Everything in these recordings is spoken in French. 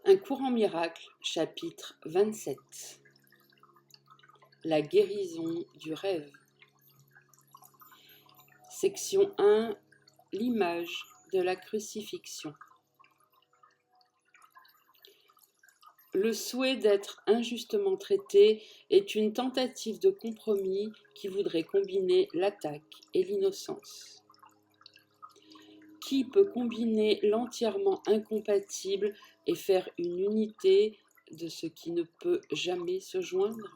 Un courant miracle, chapitre 27. La guérison du rêve. Section 1. L'image de la crucifixion. Le souhait d'être injustement traité est une tentative de compromis qui voudrait combiner l'attaque et l'innocence. Qui peut combiner l'entièrement incompatible et faire une unité de ce qui ne peut jamais se joindre?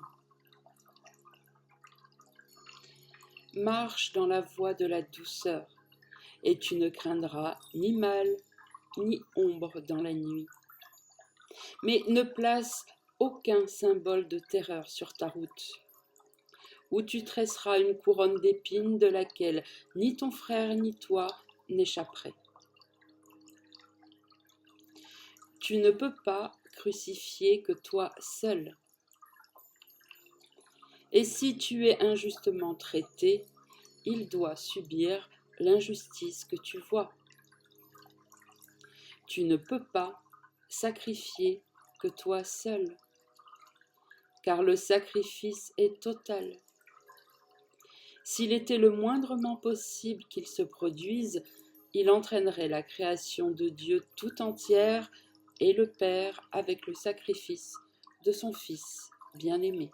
Marche dans la voie de la douceur, et tu ne craindras ni mal ni ombre dans la nuit. Mais ne place aucun symbole de terreur sur ta route, où tu tresseras une couronne d'épines de laquelle ni ton frère ni toi n'échapperaient. Tu ne peux pas crucifier que toi seul. Et si tu es injustement traité, il doit subir l'injustice que tu vois. Tu ne peux pas sacrifier que toi seul, car le sacrifice est total. S'il était le moindrement possible qu'il se produise, il entraînerait la création de Dieu tout entière et le Père avec le sacrifice de son Fils bien-aimé.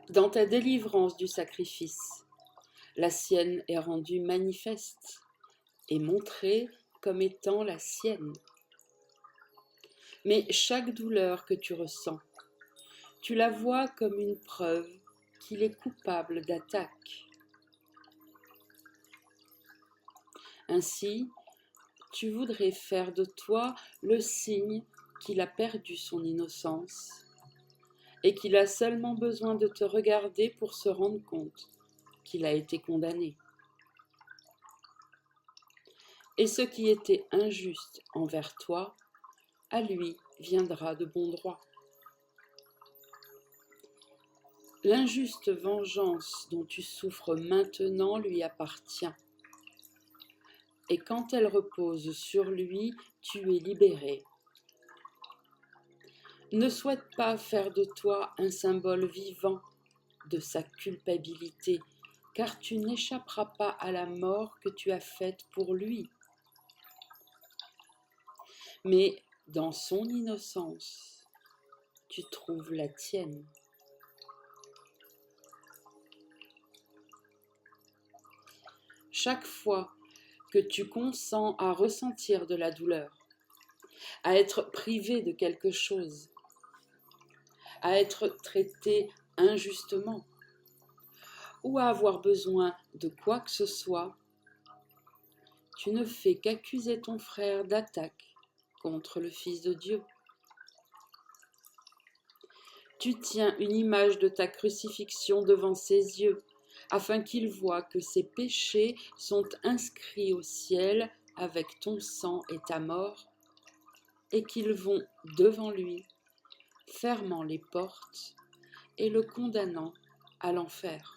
Dans ta délivrance du sacrifice, la sienne est rendue manifeste et montrée comme étant la sienne. Mais chaque douleur que tu ressens, tu la vois comme une preuve qu'il est coupable d'attaque. Ainsi, tu voudrais faire de toi le signe qu'il a perdu son innocence et qu'il a seulement besoin de te regarder pour se rendre compte qu'il a été condamné. Et ce qui était injuste envers toi, à lui viendra de bon droit. L'injuste vengeance dont tu souffres maintenant lui appartient. Et quand elle repose sur lui, tu es libéré. Ne souhaite pas faire de toi un symbole vivant de sa culpabilité, car tu n'échapperas pas à la mort que tu as faite pour lui. Mais dans son innocence, tu trouves la tienne. Chaque fois que tu consens à ressentir de la douleur, à être privé de quelque chose, à être traité injustement, ou à avoir besoin de quoi que ce soit, tu ne fais qu'accuser ton frère d'attaque contre le Fils de Dieu. Tu tiens une image de ta crucifixion devant ses yeux, afin qu'il voie que ses péchés sont inscrits au ciel avec ton sang et ta mort, et qu'ils vont devant lui, fermant les portes et le condamnant à l'enfer.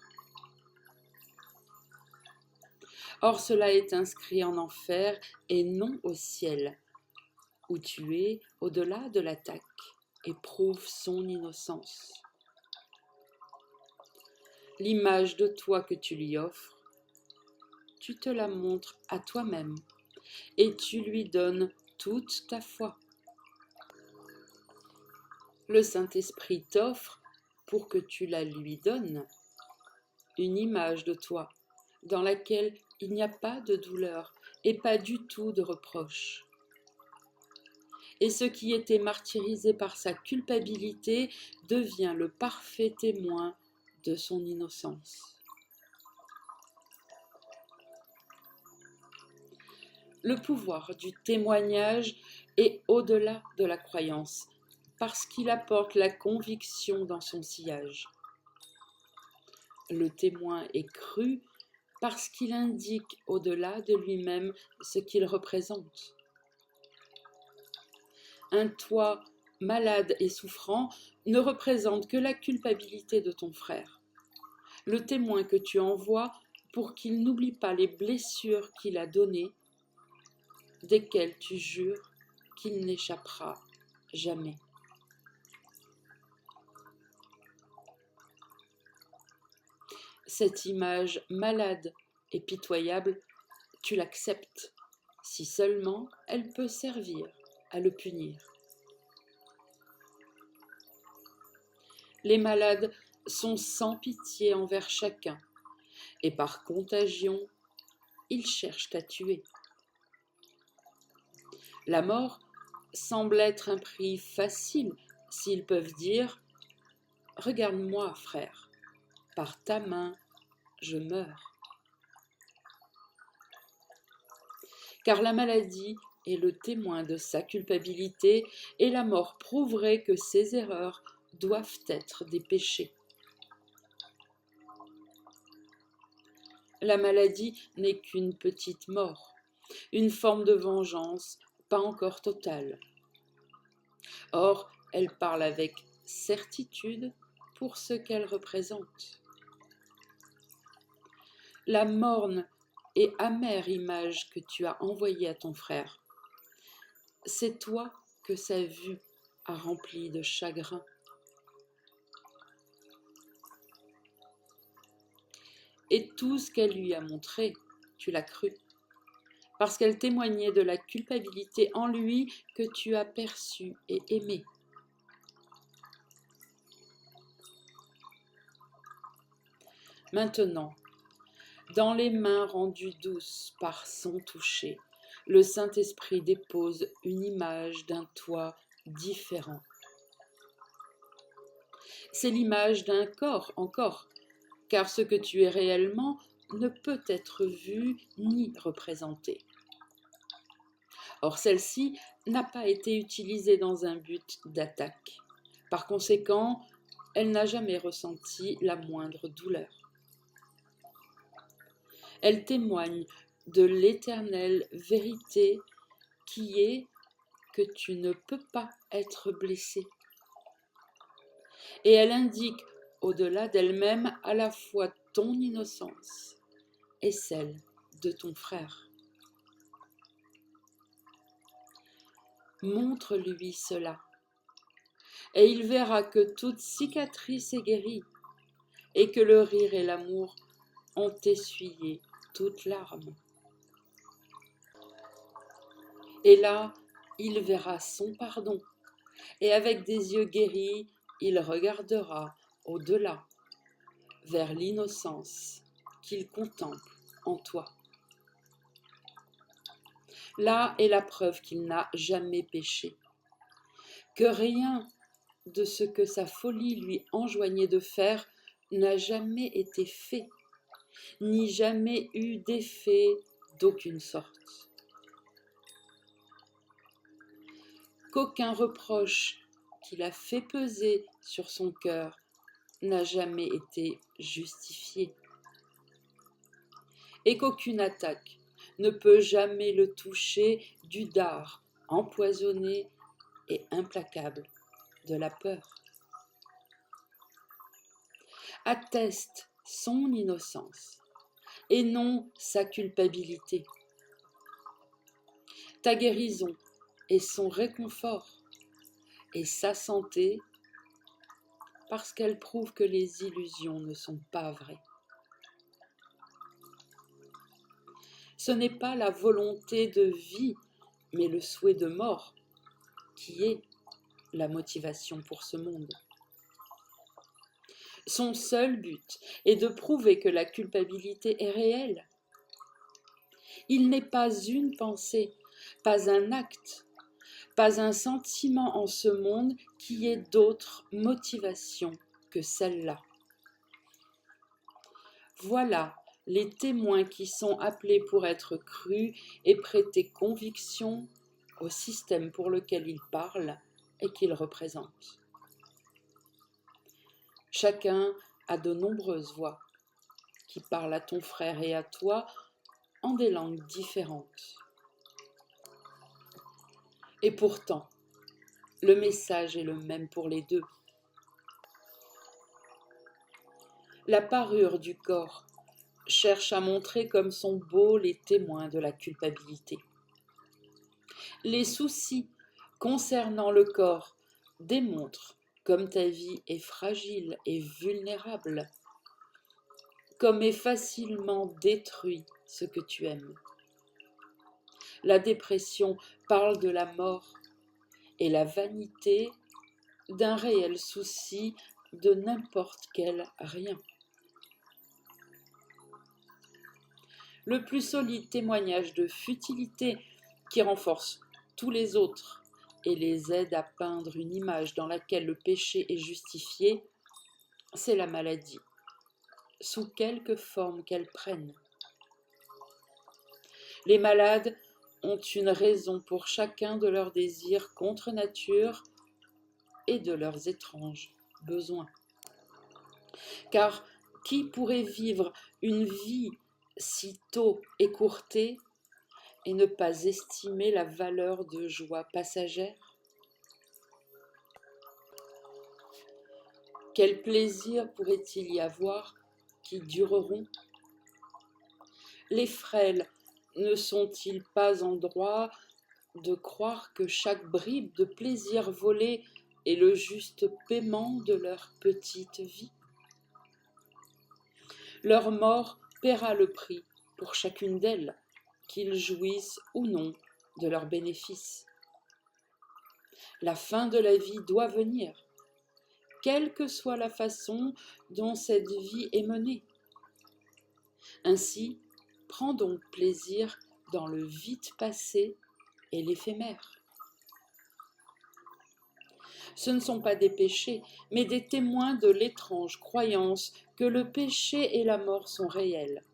Or cela est inscrit en enfer et non au ciel, où tu es au-delà de l'attaque et prouves son innocence. L'image de toi que tu lui offres, tu te la montres à toi-même et tu lui donnes toute ta foi. Le Saint-Esprit t'offre, pour que tu la lui donnes, une image de toi dans laquelle il n'y a pas de douleur et pas du tout de reproche. Et ce qui était martyrisé par sa culpabilité devient le parfait témoin de son innocence. Le pouvoir du témoignage est au-delà de la croyance, parce qu'il apporte la conviction dans son sillage. Le témoin est cru parce qu'il indique au-delà de lui-même ce qu'il représente. Un toi malade et souffrant ne représente que la culpabilité de ton frère. Le témoin que tu envoies pour qu'il n'oublie pas les blessures qu'il a données desquels tu jures qu'il n'échappera jamais. Cette image malade et pitoyable, tu l'acceptes, si seulement elle peut servir à le punir. Les malades sont sans pitié envers chacun, et par contagion, ils cherchent à tuer. La mort semble être un prix facile s'ils peuvent dire « Regarde-moi, frère, par ta main, je meurs. » Car la maladie est le témoin de sa culpabilité et la mort prouverait que ses erreurs doivent être des péchés. La maladie n'est qu'une petite mort, une forme de vengeance pas encore totale. Or, elle parle avec certitude pour ce qu'elle représente. La morne et amère image que tu as envoyée à ton frère, c'est toi que sa vue a rempli de chagrin. Et tout ce qu'elle lui a montré, tu l'as cru, parce qu'elle témoignait de la culpabilité en lui que tu as perçue et aimée. Maintenant, dans les mains rendues douces par son toucher, le Saint-Esprit dépose une image d'un toi différent. C'est l'image d'un corps encore, car ce que tu es réellement ne peut être vu ni représenté. Or, celle-ci n'a pas été utilisée dans un but d'attaque. Par conséquent, elle n'a jamais ressenti la moindre douleur. Elle témoigne de l'éternelle vérité qui est que tu ne peux pas être blessé. Et elle indique, au-delà d'elle-même, à la fois ton innocence et celle de ton frère. Montre-lui cela, et il verra que toute cicatrice est guérie, et que le rire et l'amour ont essuyé toute larme. Et là, il verra son pardon, et avec des yeux guéris, il regardera au-delà, vers l'innocence qu'il contemple en toi. Là est la preuve qu'il n'a jamais péché, que rien de ce que sa folie lui enjoignait de faire n'a jamais été fait, ni jamais eu d'effet d'aucune sorte. Qu'aucun reproche qu'il a fait peser sur son cœur n'a jamais été justifié, et qu'aucune attaque ne peut jamais le toucher du dard empoisonné et implacable de la peur. Atteste son innocence et non sa culpabilité. Ta guérison est son réconfort et sa santé parce qu'elle prouve que les illusions ne sont pas vraies. Ce n'est pas la volonté de vie, mais le souhait de mort qui est la motivation pour ce monde. Son seul but est de prouver que la culpabilité est réelle. Il n'est pas une pensée, pas un acte, pas un sentiment en ce monde qui ait d'autre motivation que celle-là. Voilà les témoins qui sont appelés pour être crus et prêter conviction au système pour lequel ils parlent et qu'ils représentent. Chacun a de nombreuses voix qui parlent à ton frère et à toi en des langues différentes. Et pourtant, le message est le même pour les deux. La parure du corps cherche à montrer comme sont beaux les témoins de la culpabilité. Les soucis concernant le corps démontrent comme ta vie est fragile et vulnérable, comme est facilement détruit ce que tu aimes. La dépression parle de la mort et la vanité d'un réel souci de n'importe quel rien. Le plus solide témoignage de futilité qui renforce tous les autres et les aide à peindre une image dans laquelle le péché est justifié, c'est la maladie, sous quelque forme qu'elle prenne. Les malades ont une raison pour chacun de leurs désirs contre nature et de leurs étranges besoins. Car qui pourrait vivre une vie si tôt écourtée et ne pas estimer la valeur de joies passagères? Quel plaisir pourrait-il y avoir qui dureront? Les frêles ne sont-ils pas en droit de croire que chaque bribe de plaisir volé est le juste paiement de leur petite vie? Leur mort paiera le prix pour chacune d'elles, qu'ils jouissent ou non de leurs bénéfices. La fin de la vie doit venir, quelle que soit la façon dont cette vie est menée. Ainsi, prends donc plaisir dans le vite passé et l'éphémère. Ce ne sont pas des péchés, mais des témoins de l'étrange croyance que le péché et la mort sont réels,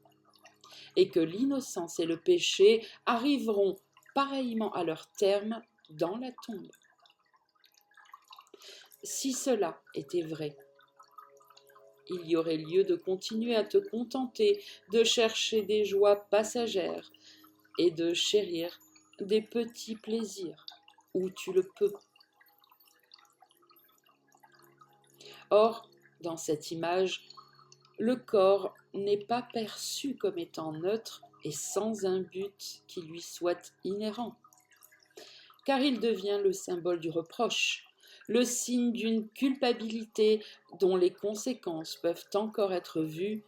et que l'innocence et le péché arriveront pareillement à leur terme dans la tombe. Si cela était vrai, il y aurait lieu de continuer à te contenter de chercher des joies passagères et de chérir des petits plaisirs où tu le peux. Or, dans cette image, le corps n'est pas perçu comme étant neutre et sans un but qui lui soit inhérent, car il devient le symbole du reproche, le signe d'une culpabilité dont les conséquences peuvent encore être vues,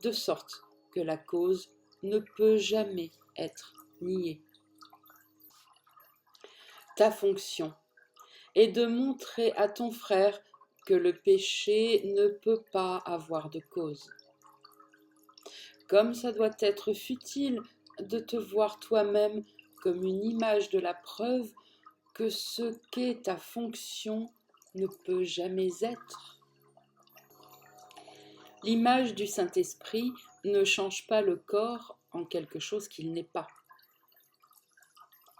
de sorte que la cause ne peut jamais être niée. Ta fonction est de montrer à ton frère que le péché ne peut pas avoir de cause. Comme ça doit être futile de te voir toi-même comme une image de la preuve que ce qu'est ta fonction ne peut jamais être. L'image du Saint-Esprit ne change pas le corps en quelque chose qu'il n'est pas.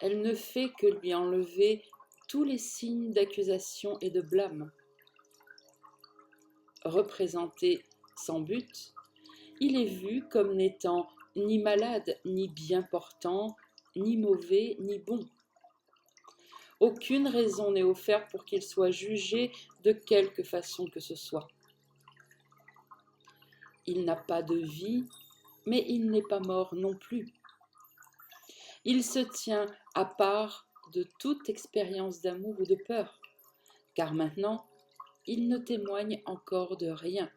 Elle ne fait que lui enlever tous les signes d'accusation et de blâme. Représenté sans but, il est vu comme n'étant ni malade, ni bien portant, ni mauvais, ni bon. Aucune raison n'est offerte pour qu'il soit jugé de quelque façon que ce soit. Il n'a pas de vie, mais il n'est pas mort non plus. Il se tient à part de toute expérience d'amour ou de peur, car maintenant, il ne témoigne encore de rien,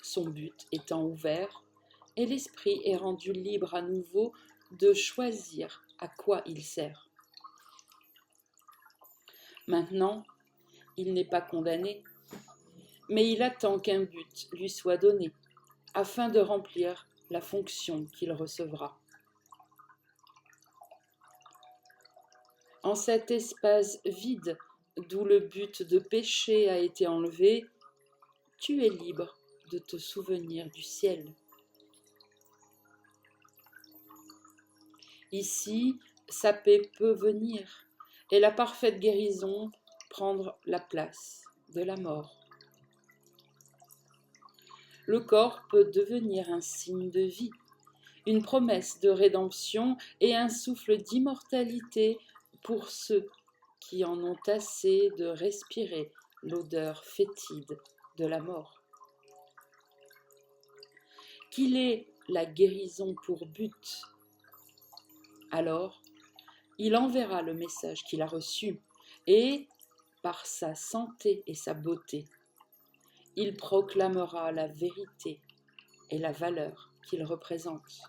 son but étant ouvert, et l'esprit est rendu libre à nouveau de choisir à quoi il sert. Maintenant, il n'est pas condamné, mais il attend qu'un but lui soit donné, afin de remplir la fonction qu'il recevra. En cet espace vide, d'où le but de péché a été enlevé, tu es libre de te souvenir du ciel. Ici, sa paix peut venir, et la parfaite guérison prendre la place de la mort. Le corps peut devenir un signe de vie, une promesse de rédemption et un souffle d'immortalité pour ceux qui en ont assez de respirer l'odeur fétide de la mort. Qu'il ait la guérison pour but, alors il enverra le message qu'il a reçu et, par sa santé et sa beauté, il proclamera la vérité et la valeur qu'il représente.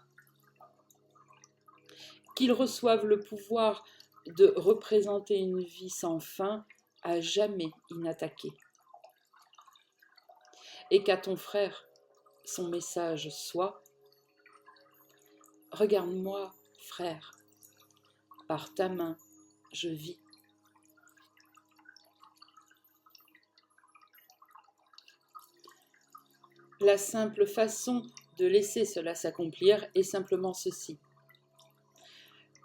Qu'il reçoive le pouvoir de représenter une vie sans fin, à jamais inattaquée. Et qu'à ton frère, son message soit « Regarde-moi, frère, par ta main, je vis. » La simple façon de laisser cela s'accomplir est simplement ceci.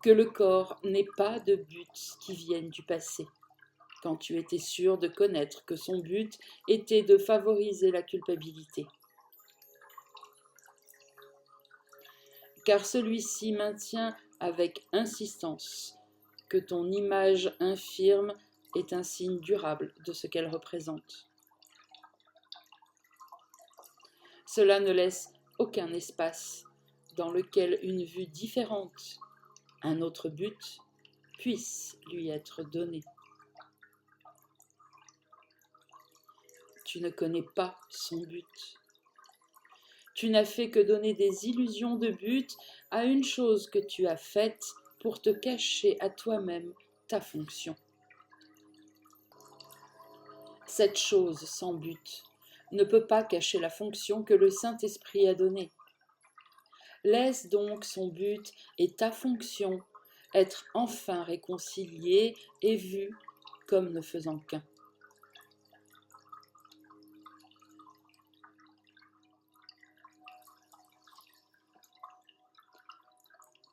Que le corps n'ait pas de buts qui viennent du passé, quand tu étais sûr de connaître que son but était de favoriser la culpabilité. Car celui-ci maintient avec insistance que ton image infirme est un signe durable de ce qu'elle représente. Cela ne laisse aucun espace dans lequel une vue différente, un autre but, puisse lui être donné. Tu ne connais pas son but. Tu n'as fait que donner des illusions de but à une chose que tu as faite pour te cacher à toi-même ta fonction. Cette chose sans but ne peut pas cacher la fonction que le Saint-Esprit a donnée. Laisse donc son but et ta fonction être enfin réconciliés et vus comme ne faisant qu'un.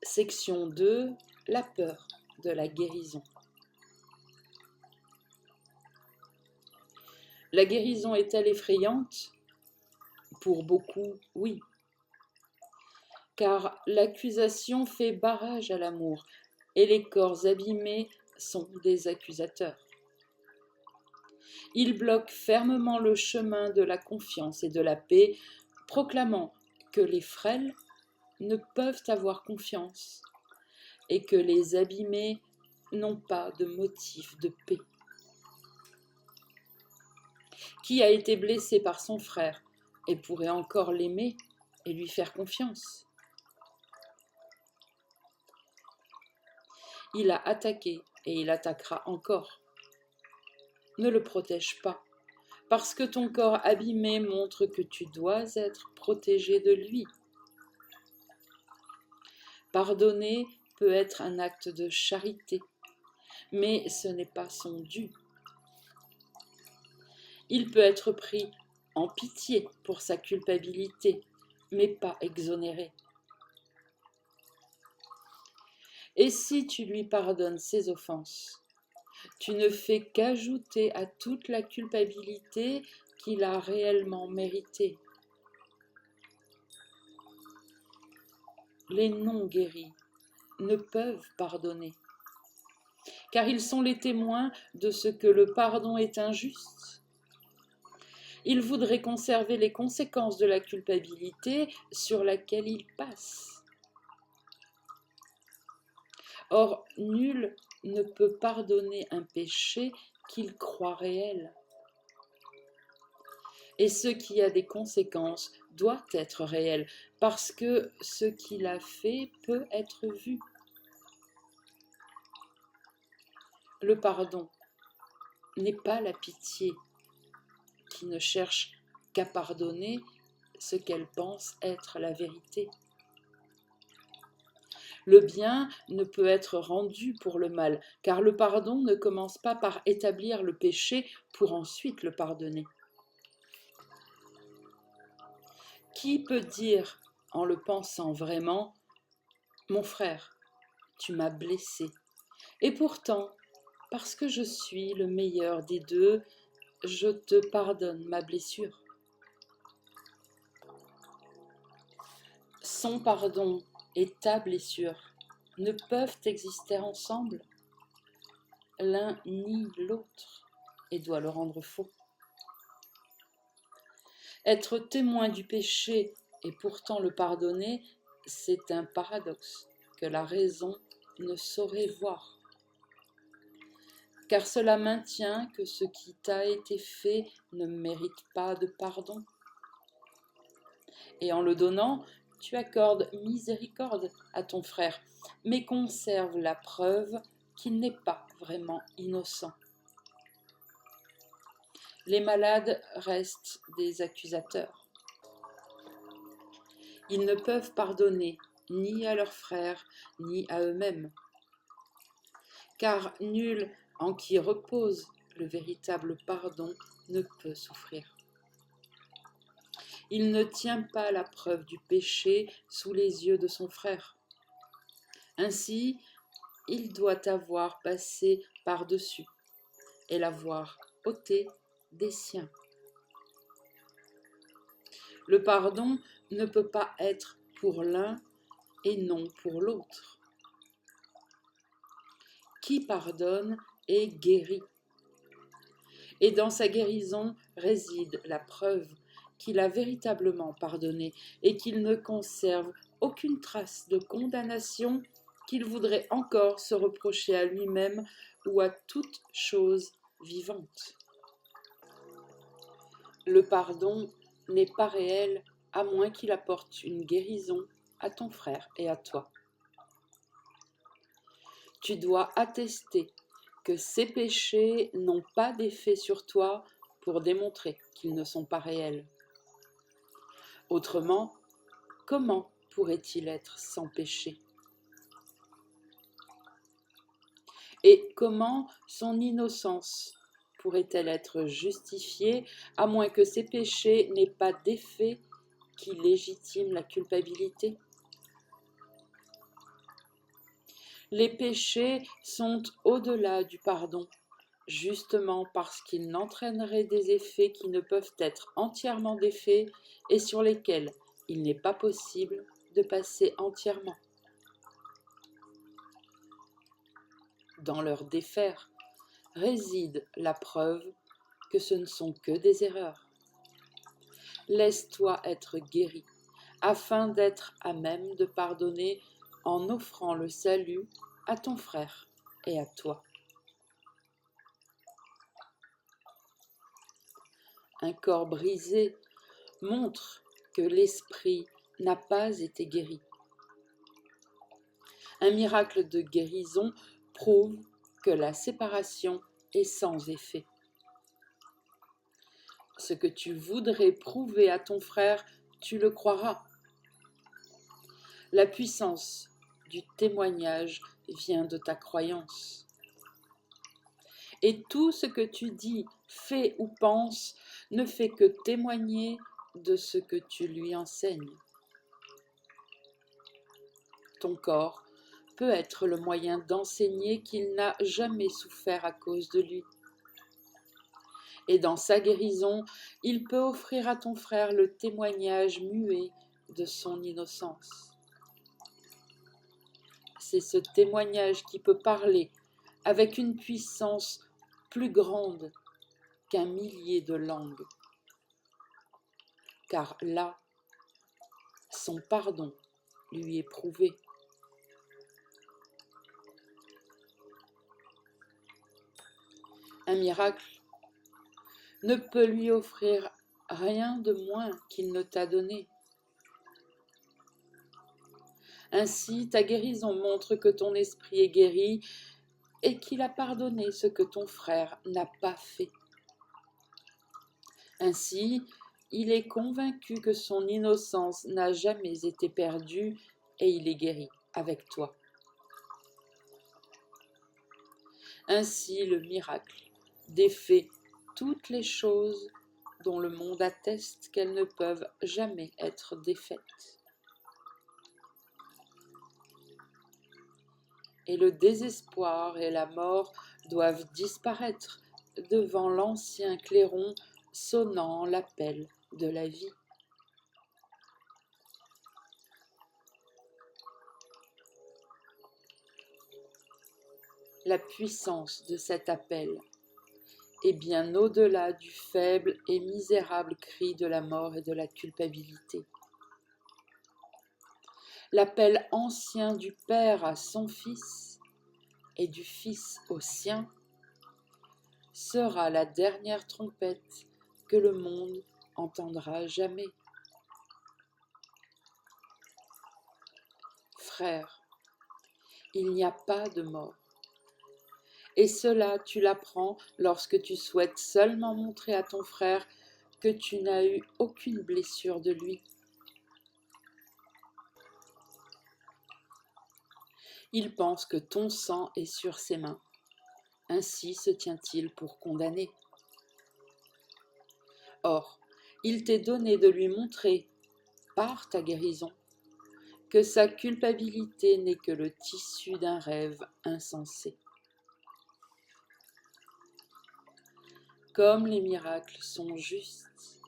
Section 2. La peur de la guérison. La guérison est-elle effrayante? Pour beaucoup, oui. Car l'accusation fait barrage à l'amour, et les corps abîmés sont des accusateurs. Ils bloquent fermement le chemin de la confiance et de la paix, proclamant que les frêles ne peuvent avoir confiance et que les abîmés n'ont pas de motif de paix. Qui a été blessé par son frère et pourrait encore l'aimer et lui faire confiance? Il a attaqué et il attaquera encore. Ne le protège pas, parce que ton corps abîmé montre que tu dois être protégé de lui. Pardonner peut être un acte de charité, mais ce n'est pas son dû. Il peut être pris en pitié pour sa culpabilité, mais pas exonéré. Et si tu lui pardonnes ses offenses, tu ne fais qu'ajouter à toute la culpabilité qu'il a réellement méritée. Les non-guéris ne peuvent pardonner, car ils sont les témoins de ce que le pardon est injuste. Ils voudraient conserver les conséquences de la culpabilité sur laquelle ils passent. Or, nul ne peut pardonner un péché qu'il croit réel. Et ce qui a des conséquences doit être réel, parce que ce qu'il a fait peut être vu. Le pardon n'est pas la pitié qui ne cherche qu'à pardonner ce qu'elle pense être la vérité. Le bien ne peut être rendu pour le mal, car le pardon ne commence pas par établir le péché pour ensuite le pardonner. Qui peut dire, en le pensant vraiment, « Mon frère, tu m'as blessé, et pourtant, parce que je suis le meilleur des deux, je te pardonne ma blessure. » Son pardon et ta blessure ne peuvent exister ensemble. L'un nie l'autre et doit le rendre faux. Être témoin du péché et pourtant le pardonner, c'est un paradoxe que la raison ne saurait voir, car cela maintient que ce qui t'a été fait ne mérite pas de pardon. Et en le donnant, tu accordes miséricorde à ton frère, mais conserve la preuve qu'il n'est pas vraiment innocent. Les malades restent des accusateurs. Ils ne peuvent pardonner ni à leurs frères, ni à eux-mêmes, car nul en qui repose le véritable pardon ne peut souffrir. Il ne tient pas la preuve du péché sous les yeux de son frère. Ainsi, il doit avoir passé par-dessus et l'avoir ôté des siens. Le pardon ne peut pas être pour l'un et non pour l'autre. Qui pardonne est guéri. Et dans sa guérison réside la preuve qu'il a véritablement pardonné et qu'il ne conserve aucune trace de condamnation qu'il voudrait encore se reprocher à lui-même ou à toute chose vivante. Le pardon n'est pas réel à moins qu'il apporte une guérison à ton frère et à toi. Tu dois attester que ces péchés n'ont pas d'effet sur toi pour démontrer qu'ils ne sont pas réels. Autrement, comment pourrait-il être sans péché? Et comment son innocence pourrait-elle être justifiée à moins que ces péchés n'aient pas d'effet qui légitime la culpabilité? Les péchés sont au-delà du pardon, justement parce qu'ils n'entraîneraient des effets qui ne peuvent être entièrement défaits et sur lesquels il n'est pas possible de passer entièrement. Dans leur défaire réside la preuve que ce ne sont que des erreurs. Laisse-toi être guéri, afin d'être à même de pardonner en offrant le salut à ton frère et à toi. Un corps brisé montre que l'esprit n'a pas été guéri. Un miracle de guérison prouve que la séparation est sans effet. Ce que tu voudrais prouver à ton frère, tu le croiras. La puissance du témoignage vient de ta croyance. Et tout ce que tu dis, fais ou penses ne fait que témoigner de ce que tu lui enseignes. Ton corps peut être le moyen d'enseigner qu'il n'a jamais souffert à cause de lui. Et dans sa guérison, il peut offrir à ton frère le témoignage muet de son innocence. C'est ce témoignage qui peut parler avec une puissance plus grande qu'un millier de langues. Car là, son pardon lui est prouvé. Un miracle ne peut lui offrir rien de moins qu'il ne t'a donné. Ainsi, ta guérison montre que ton esprit est guéri et qu'il a pardonné ce que ton frère n'a pas fait. Ainsi, il est convaincu que son innocence n'a jamais été perdue et il est guéri avec toi. Ainsi, le miracle défait toutes les choses dont le monde atteste qu'elles ne peuvent jamais être défaites. Et le désespoir et la mort doivent disparaître devant l'ancien clairon sonnant l'appel de la vie. La puissance de cet appel est bien au-delà du faible et misérable cri de la mort et de la culpabilité. l'appel ancien du Père à son Fils et du Fils au sien, sera la dernière trompette que le monde entendra jamais. Frère, il n'y a pas de mort. Et cela, tu l'apprends lorsque tu souhaites seulement montrer à ton frère que tu n'as eu aucune blessure de lui. Il pense que ton sang est sur ses mains. Ainsi se tient-il pour condamner. Or, il t'est donné de lui montrer, par ta guérison, que sa culpabilité n'est que le tissu d'un rêve insensé. Comme les miracles sont justes,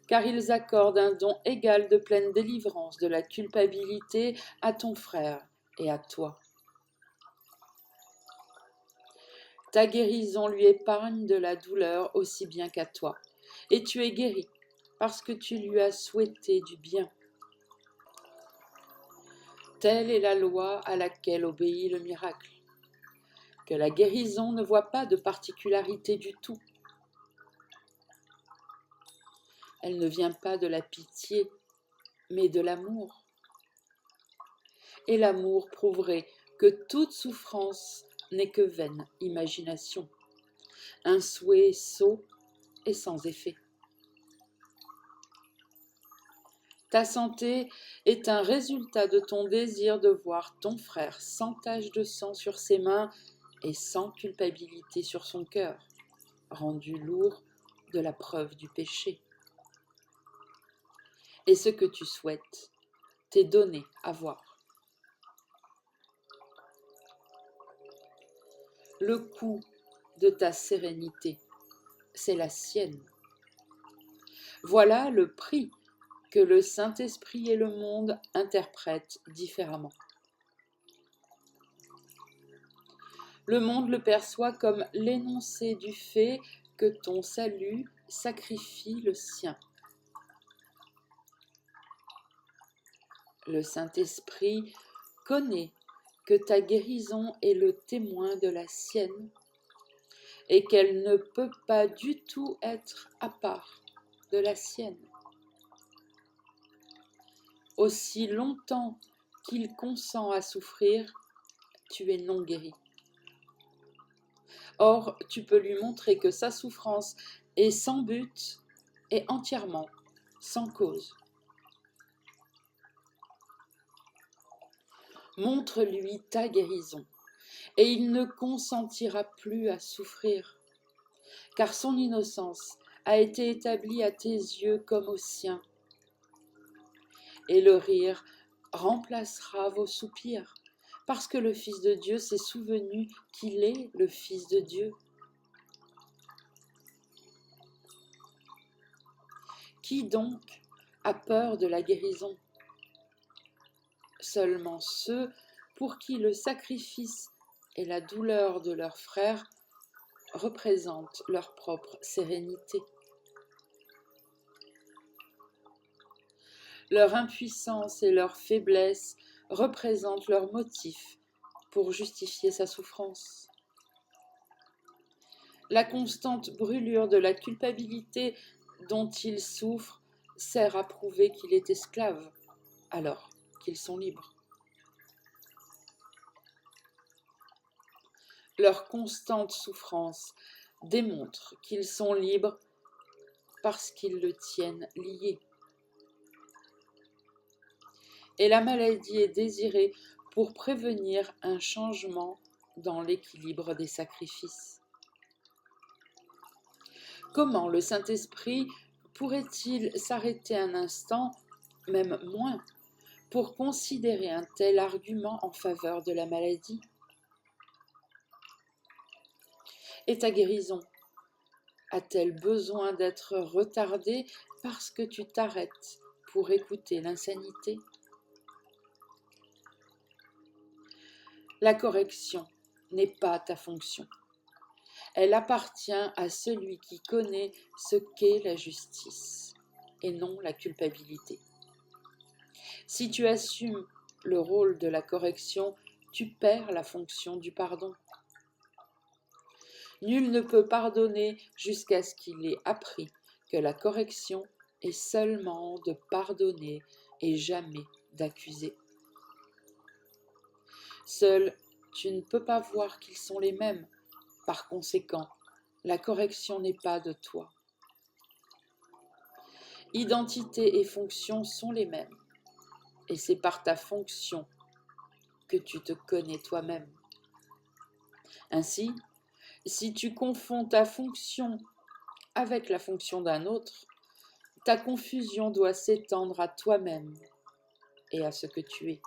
car ils accordent un don égal de pleine délivrance de la culpabilité à ton frère et à toi. Ta guérison lui épargne de la douleur aussi bien qu'à toi, et tu es guéri parce que tu lui as souhaité du bien. Telle est la loi à laquelle obéit le miracle, que la guérison ne voit pas de particularité du tout. Elle ne vient pas de la pitié, mais de l'amour. Et l'amour prouverait que toute souffrance n'est que vaine imagination, un souhait sot et sans effet. Ta santé est un résultat de ton désir de voir ton frère sans tache de sang sur ses mains et sans culpabilité sur son cœur, rendu lourd de la preuve du péché. Et ce que tu souhaites t'est donné à voir. Le coût de ta sérénité, c'est la sienne. Voilà le prix que le Saint-Esprit et le monde interprètent différemment. Le monde le perçoit comme l'énoncé du fait que ton salut sacrifie le sien. Le Saint-Esprit connaît que ta guérison est le témoin de la sienne et qu'elle ne peut pas du tout être à part de la sienne. Aussi longtemps qu'il consent à souffrir, tu es non guéri. Or, tu peux lui montrer que sa souffrance est sans but et entièrement sans cause. Montre-lui ta guérison, et il ne consentira plus à souffrir, car son innocence a été établie à tes yeux comme aux siens, et le rire remplacera vos soupirs, parce que le Fils de Dieu s'est souvenu qu'il est le Fils de Dieu. Qui donc a peur de la guérison? Seulement ceux pour qui le sacrifice et la douleur de leurs frères représentent leur propre sérénité. Leur impuissance et leur faiblesse représentent leur motif pour justifier sa souffrance. La constante brûlure de la culpabilité dont il souffre sert à prouver qu'il est esclave, alors qu'ils sont libres. Leur constante souffrance démontre qu'ils sont libres parce qu'ils le tiennent lié. Et la maladie est désirée pour prévenir un changement dans l'équilibre des sacrifices. Comment le Saint-Esprit pourrait-il s'arrêter un instant, même moins, pour considérer un tel argument en faveur de la maladie? Et ta guérison a-t-elle besoin d'être retardée parce que tu t'arrêtes pour écouter l'insanité? La correction n'est pas ta fonction. Elle appartient à celui qui connaît ce qu'est la justice et non la culpabilité. Si tu assumes le rôle de la correction, tu perds la fonction du pardon. Nul ne peut pardonner jusqu'à ce qu'il ait appris que la correction est seulement de pardonner et jamais d'accuser. Seul, tu ne peux pas voir qu'ils sont les mêmes. Par conséquent, la correction n'est pas de toi. Identité et fonction sont les mêmes, et c'est par ta fonction que tu te connais toi-même. Ainsi, si tu confonds ta fonction avec la fonction d'un autre, ta confusion doit s'étendre à toi-même et à ce que tu es.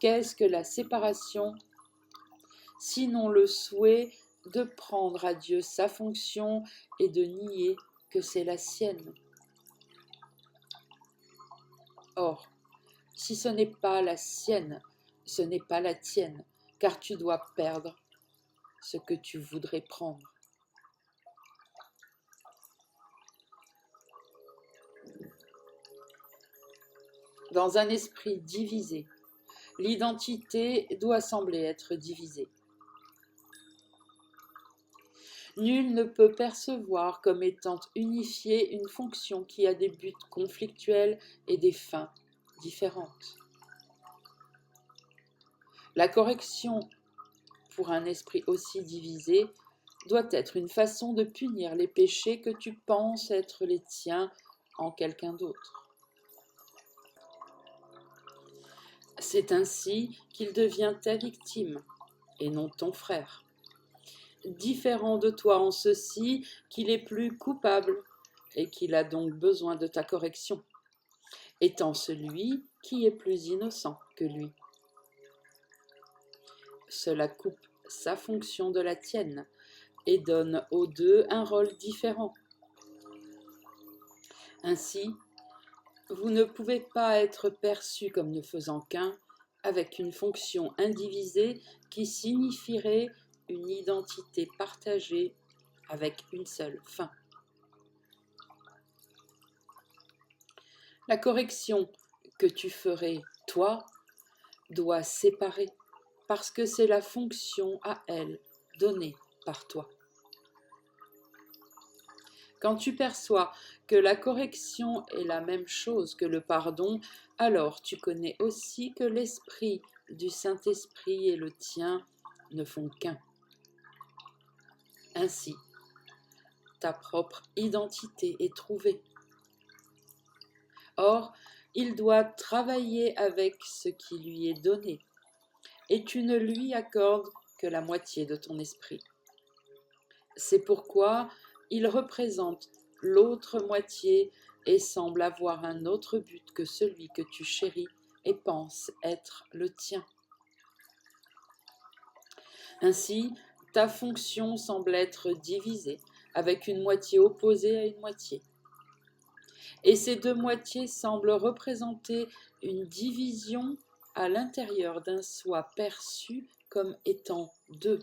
Qu'est-ce que la séparation, sinon le souhait de prendre à Dieu sa fonction et de nier que c'est la sienne? Or, si ce n'est pas la sienne, ce n'est pas la tienne, car tu dois perdre ce que tu voudrais prendre. Dans un esprit divisé, l'identité doit sembler être divisée. Nul ne peut percevoir comme étant unifiée une fonction qui a des buts conflictuels et des fins différentes. La correction, pour un esprit aussi divisé, doit être une façon de punir les péchés que tu penses être les tiens en quelqu'un d'autre. C'est ainsi qu'il devient ta victime et non ton frère. Différent de toi en ceci qu'il est plus coupable et qu'il a donc besoin de ta correction, étant celui qui est plus innocent que lui. Cela coupe sa fonction de la tienne et donne aux deux un rôle différent. Ainsi, vous ne pouvez pas être perçus comme ne faisant qu'un, avec une fonction indivisée qui signifierait une identité partagée avec une seule fin. La correction que tu ferais, toi, doit séparer, parce que c'est la fonction à elle donnée par toi. Quand tu perçois que la correction est la même chose que le pardon, alors tu connais aussi que l'esprit du Saint-Esprit et le tien ne font qu'un. Ainsi, ta propre identité est trouvée. Or, il doit travailler avec ce qui lui est donné, et tu ne lui accordes que la moitié de ton esprit. C'est pourquoi il représente l'autre moitié et semble avoir un autre but que celui que tu chéris et penses être le tien. Ainsi, ta fonction semble être divisée, avec une moitié opposée à une moitié. Et ces deux moitiés semblent représenter une division à l'intérieur d'un soi perçu comme étant deux.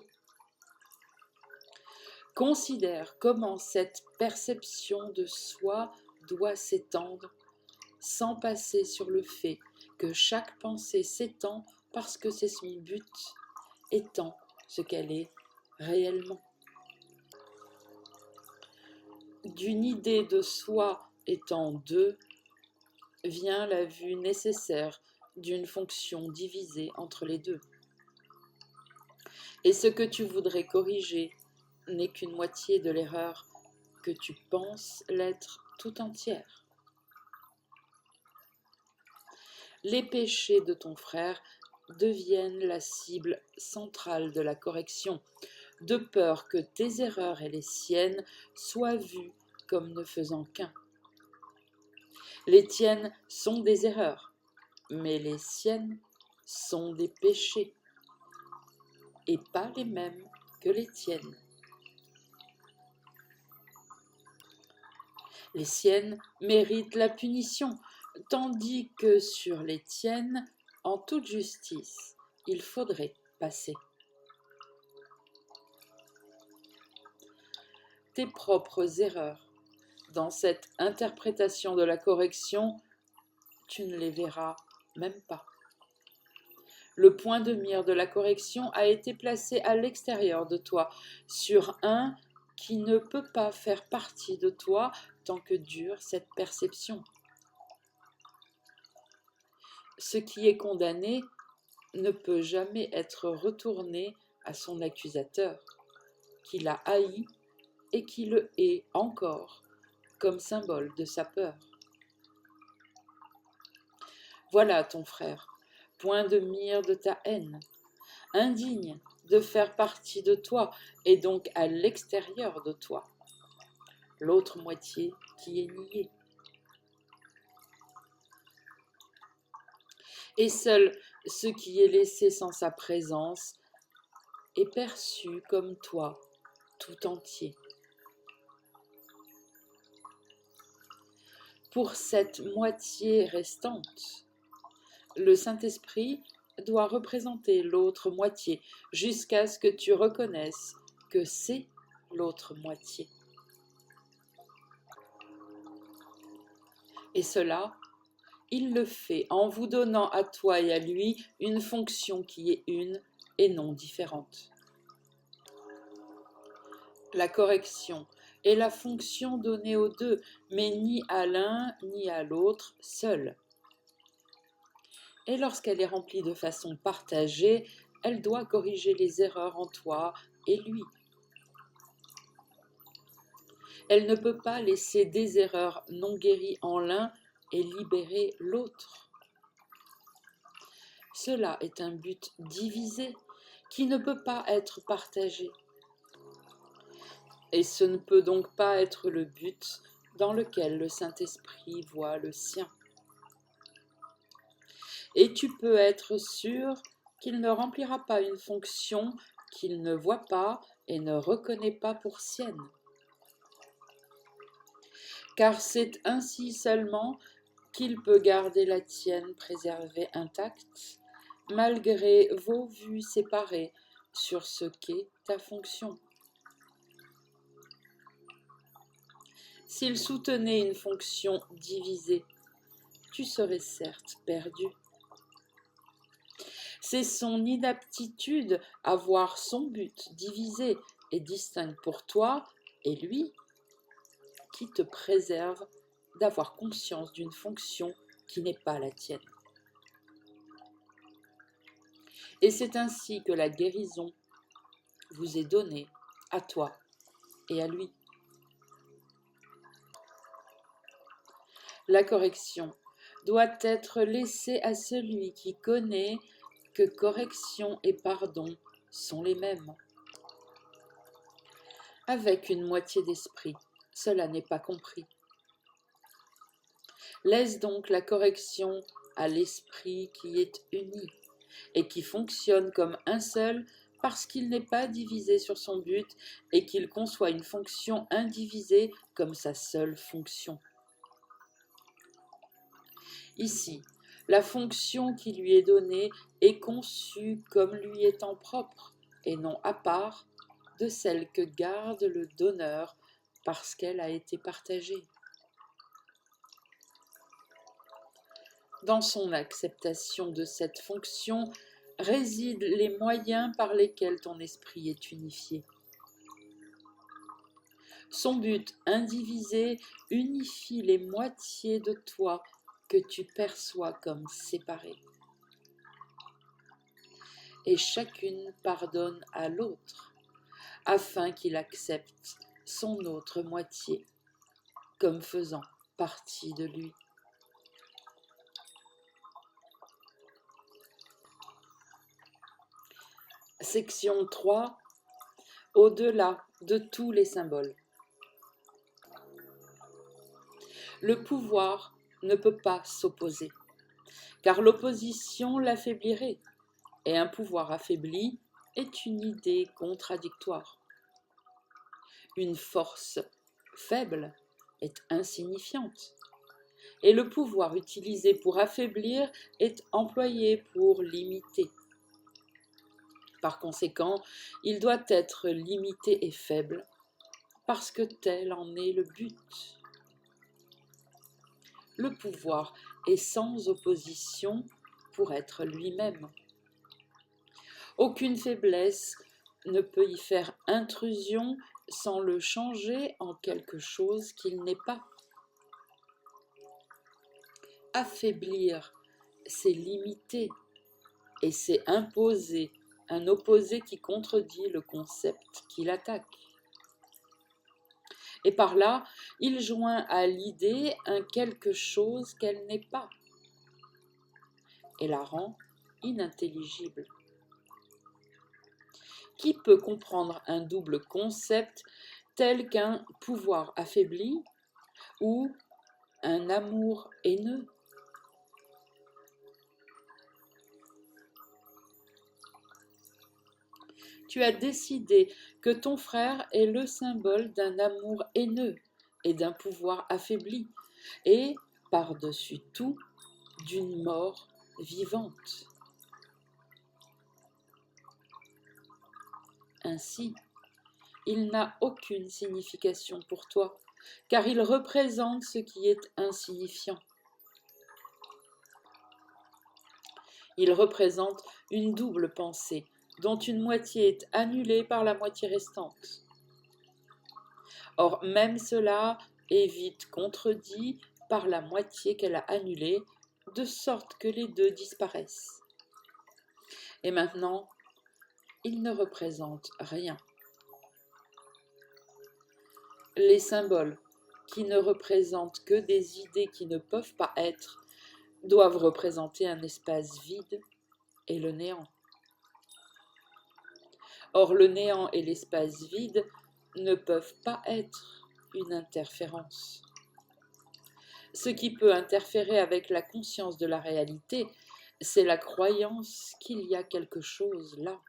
Considère comment cette perception de soi doit s'étendre, sans passer sur le fait que chaque pensée s'étend parce que c'est son but, étant ce qu'elle est réellement. D'une idée de soi étant deux, vient la vue nécessaire d'une fonction divisée entre les deux. Et ce que tu voudrais corriger n'est qu'une moitié de l'erreur que tu penses l'être tout entière. Les péchés de ton frère deviennent la cible centrale de la correction, de peur que tes erreurs et les siennes soient vues comme ne faisant qu'un. Les tiennes sont des erreurs, mais les siennes sont des péchés, et pas les mêmes que les tiennes. Les siennes méritent la punition, tandis que sur les tiennes, en toute justice, il faudrait passer. Tes propres erreurs dans cette interprétation de la correction, tu ne les verras même pas. Le point de mire de la correction a été placé à l'extérieur de toi, sur un qui ne peut pas faire partie de toi tant que dure cette perception. Ce qui est condamné ne peut jamais être retourné à son accusateur, qui l'a haï et qui le hait encore, comme symbole de sa peur. Voilà ton frère, point de mire de ta haine, indigne de faire partie de toi et donc à l'extérieur de toi, l'autre moitié qui est niée. Et seul ce qui est laissé sans sa présence est perçu comme toi, tout entier. Pour cette moitié restante, le Saint-Esprit doit représenter l'autre moitié jusqu'à ce que tu reconnaisses que c'est l'autre moitié. Et cela, il le fait en vous donnant à toi et à lui une fonction qui est une et non différente. La correction est la fonction donnée aux deux, mais ni à l'un ni à l'autre seul. Et lorsqu'elle est remplie de façon partagée, elle doit corriger les erreurs en toi et lui. Elle ne peut pas laisser des erreurs non guéries en l'un et libérer l'autre. Cela est un but divisé qui ne peut pas être partagé. Et ce ne peut donc pas être le but dans lequel le Saint-Esprit voit le sien. Et tu peux être sûr qu'il ne remplira pas une fonction qu'il ne voit pas et ne reconnaît pas pour sienne. Car c'est ainsi seulement qu'il peut garder la tienne préservée intacte, malgré vos vues séparées sur ce qu'est ta fonction. S'il soutenait une fonction divisée, tu serais certes perdu. C'est son inaptitude à voir son but divisé et distinct pour toi et lui qui te préserve d'avoir conscience d'une fonction qui n'est pas la tienne. Et c'est ainsi que la guérison vous est donnée à toi et à lui. La correction doit être laissée à celui qui connaît que correction et pardon sont les mêmes. Avec une moitié d'esprit, cela n'est pas compris. Laisse donc la correction à l'esprit qui est uni et qui fonctionne comme un seul parce qu'il n'est pas divisé sur son but et qu'il conçoit une fonction indivisée comme sa seule fonction. Ici, la fonction qui lui est donnée est conçue comme lui étant propre et non à part de celle que garde le donneur parce qu'elle a été partagée. Dans son acceptation de cette fonction résident les moyens par lesquels ton esprit est unifié. Son but indivisé unifie les moitiés de toi que tu perçois comme séparées. Et chacune pardonne à l'autre, afin qu'il accepte son autre moitié comme faisant partie de lui. Section 3. Au-delà de tous les symboles. Le pouvoir ne peut pas s'opposer, car l'opposition l'affaiblirait, et un pouvoir affaibli est une idée contradictoire. Une force faible est insignifiante, et le pouvoir utilisé pour affaiblir est employé pour limiter. Par conséquent, il doit être limité et faible, parce que tel en est le but. le pouvoir est sans opposition pour être lui-même. Aucune faiblesse ne peut y faire intrusion sans le changer en quelque chose qu'il n'est pas. Affaiblir, c'est limiter, et c'est imposer un opposé qui contredit le concept qu'il attaque. Et par là, il joint à l'idée un quelque chose qu'elle n'est pas, et la rend inintelligible. Qui peut comprendre un double concept tel qu'un pouvoir affaibli ou un amour haineux? Tu as décidé que ton frère est le symbole d'un amour haineux et d'un pouvoir affaibli, et, par-dessus tout, d'une mort vivante. Ainsi, il n'a aucune signification pour toi, car il représente ce qui est insignifiant. Il représente une double pensée, dont une moitié est annulée par la moitié restante. Or, même cela est vite contredit par la moitié qu'elle a annulée, de sorte que les deux disparaissent. Et maintenant, il ne représente rien. Les symboles, qui ne représentent que des idées qui ne peuvent pas être, doivent représenter un espace vide et le néant. Or, le néant et l'espace vide ne peuvent pas être une interférence. Ce qui peut interférer avec la conscience de la réalité, c'est la croyance qu'il y a quelque chose là.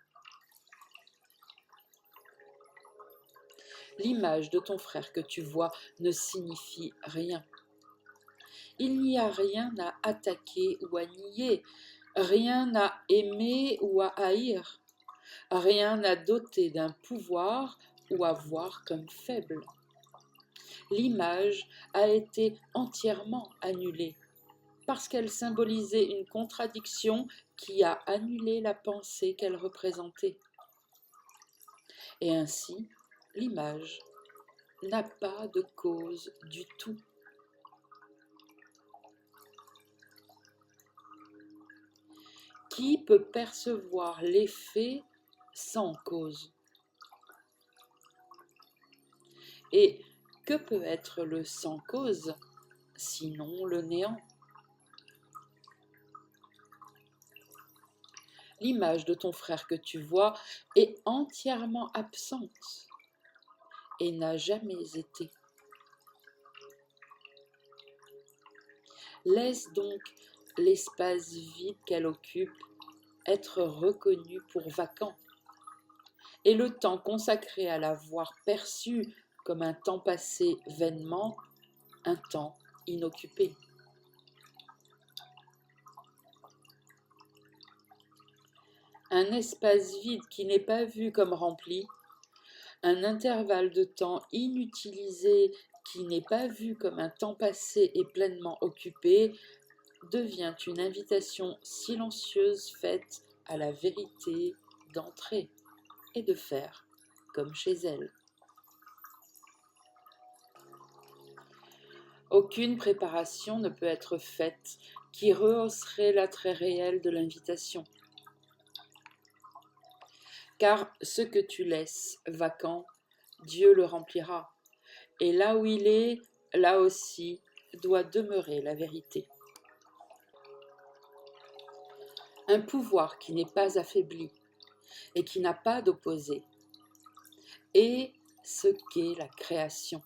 L'image de ton frère que tu vois ne signifie rien. Il n'y a rien à attaquer ou à nier, rien à aimer ou à haïr, rien à doter d'un pouvoir ou à voir comme faible. L'image a été entièrement annulée, parce qu'elle symbolisait une contradiction qui a annulé la pensée qu'elle représentait. Et ainsi, l'image n'a pas de cause du tout. Qui peut percevoir l'effet sans cause? Et que peut être le sans cause, sinon le néant? L'image de ton frère que tu vois est entièrement absente et n'a jamais été. Laisse donc l'espace vide qu'elle occupe être reconnu pour vacant, et le temps consacré à la voir perçue comme un temps passé vainement, un temps inoccupé. Un espace vide qui n'est pas vu comme rempli, un intervalle de temps inutilisé qui n'est pas vu comme un temps passé et pleinement occupé, devient une invitation silencieuse faite à la vérité d'entrer et de faire comme chez elle. Aucune préparation ne peut être faite qui rehausserait l'attrait réel de l'invitation. Car ce que tu laisses vacant, Dieu le remplira. Et là où il est, là aussi, doit demeurer la vérité. Un pouvoir qui n'est pas affaibli et qui n'a pas d'opposé est ce qu'est la création.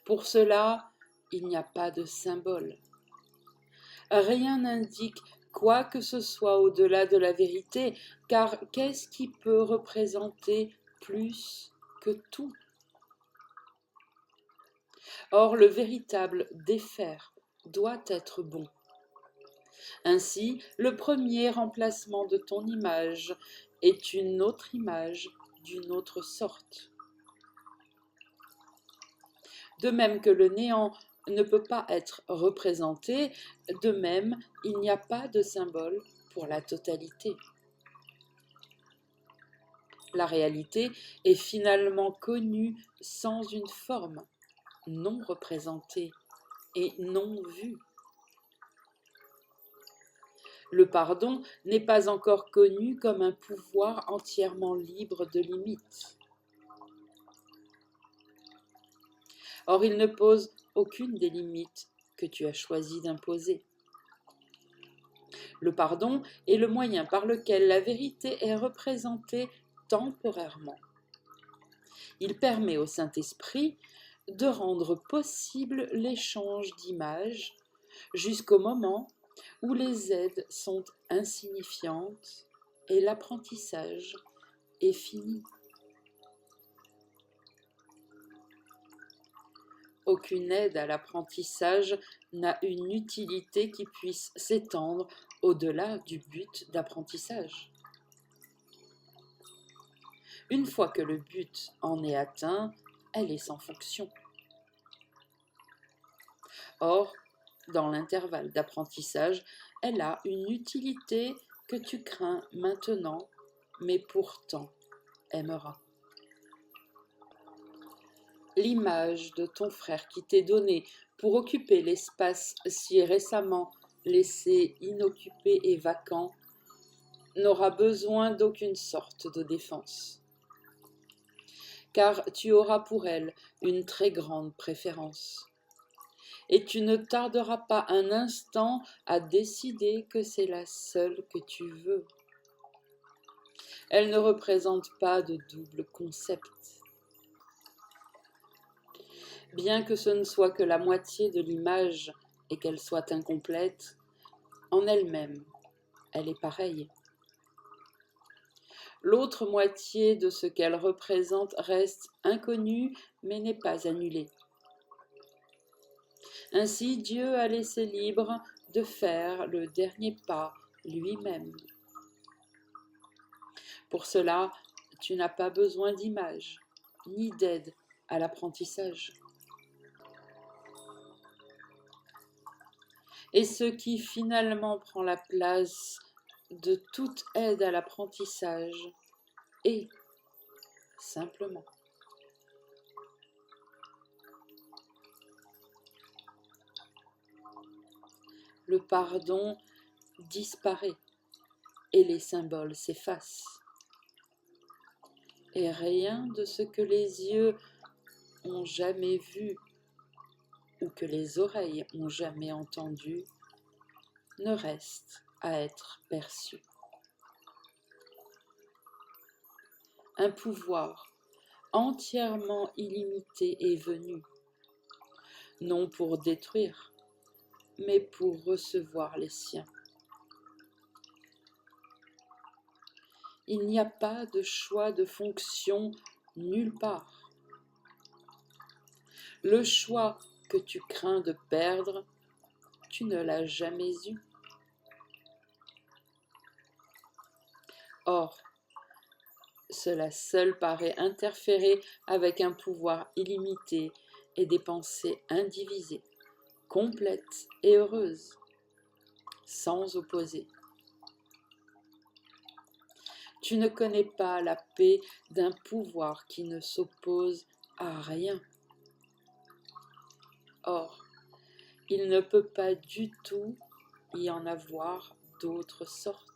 Pour cela, il n'y a pas de symbole. Rien n'indique quoi que ce soit au-delà de la vérité, car qu'est-ce qui peut représenter plus que tout? Or, le véritable défaire doit être bon. Ainsi, le premier remplacement de ton image est une autre image d'une autre sorte. De même que le néant ne peut pas être représenté, de même, il n'y a pas de symbole pour la totalité. La réalité est finalement connue sans une forme, non représentée et non vue. Le pardon n'est pas encore connu comme un pouvoir entièrement libre de limites. Or, il ne pose aucune des limites que tu as choisi d'imposer. Le pardon est le moyen par lequel la vérité est représentée temporairement. Il permet au Saint-Esprit de rendre possible l'échange d'images jusqu'au moment où les aides sont insignifiantes et l'apprentissage est fini. Aucune aide à l'apprentissage n'a une utilité qui puisse s'étendre au-delà du but d'apprentissage. Une fois que le but en est atteint, elle est sans fonction. Or, dans l'intervalle d'apprentissage, elle a une utilité que tu crains maintenant, mais pourtant aimeras. L'image de ton frère qui t'est donnée pour occuper l'espace si récemment laissé inoccupé et vacant n'aura besoin d'aucune sorte de défense, car tu auras pour elle une très grande préférence. Et tu ne tarderas pas un instant à décider que c'est la seule que tu veux. Elle ne représente pas de double concept. Bien que ce ne soit que la moitié de l'image et qu'elle soit incomplète, en elle-même, elle est pareille. L'autre moitié de ce qu'elle représente reste inconnue mais n'est pas annulée. Ainsi, Dieu a laissé libre de faire le dernier pas lui-même. Pour cela, tu n'as pas besoin d'image, ni d'aide à l'apprentissage. Et ce qui finalement prend la place de toute aide à l'apprentissage est simplement le pardon disparaît et les symboles s'effacent. Et rien de ce que les yeux ont jamais vu ou que les oreilles ont jamais entendu ne reste à être perçu. Un pouvoir entièrement illimité est venu, non pour détruire, mais pour recevoir les siens. Il n'y a pas de choix de fonction nulle part. Le choix que tu crains de perdre, tu ne l'as jamais eu. Or, cela seul paraît interférer avec un pouvoir illimité et des pensées indivisées, complètes et heureuses, sans opposer. Tu ne connais pas la paix d'un pouvoir qui ne s'oppose à rien. Or, il ne peut pas du tout y en avoir d'autre sorte.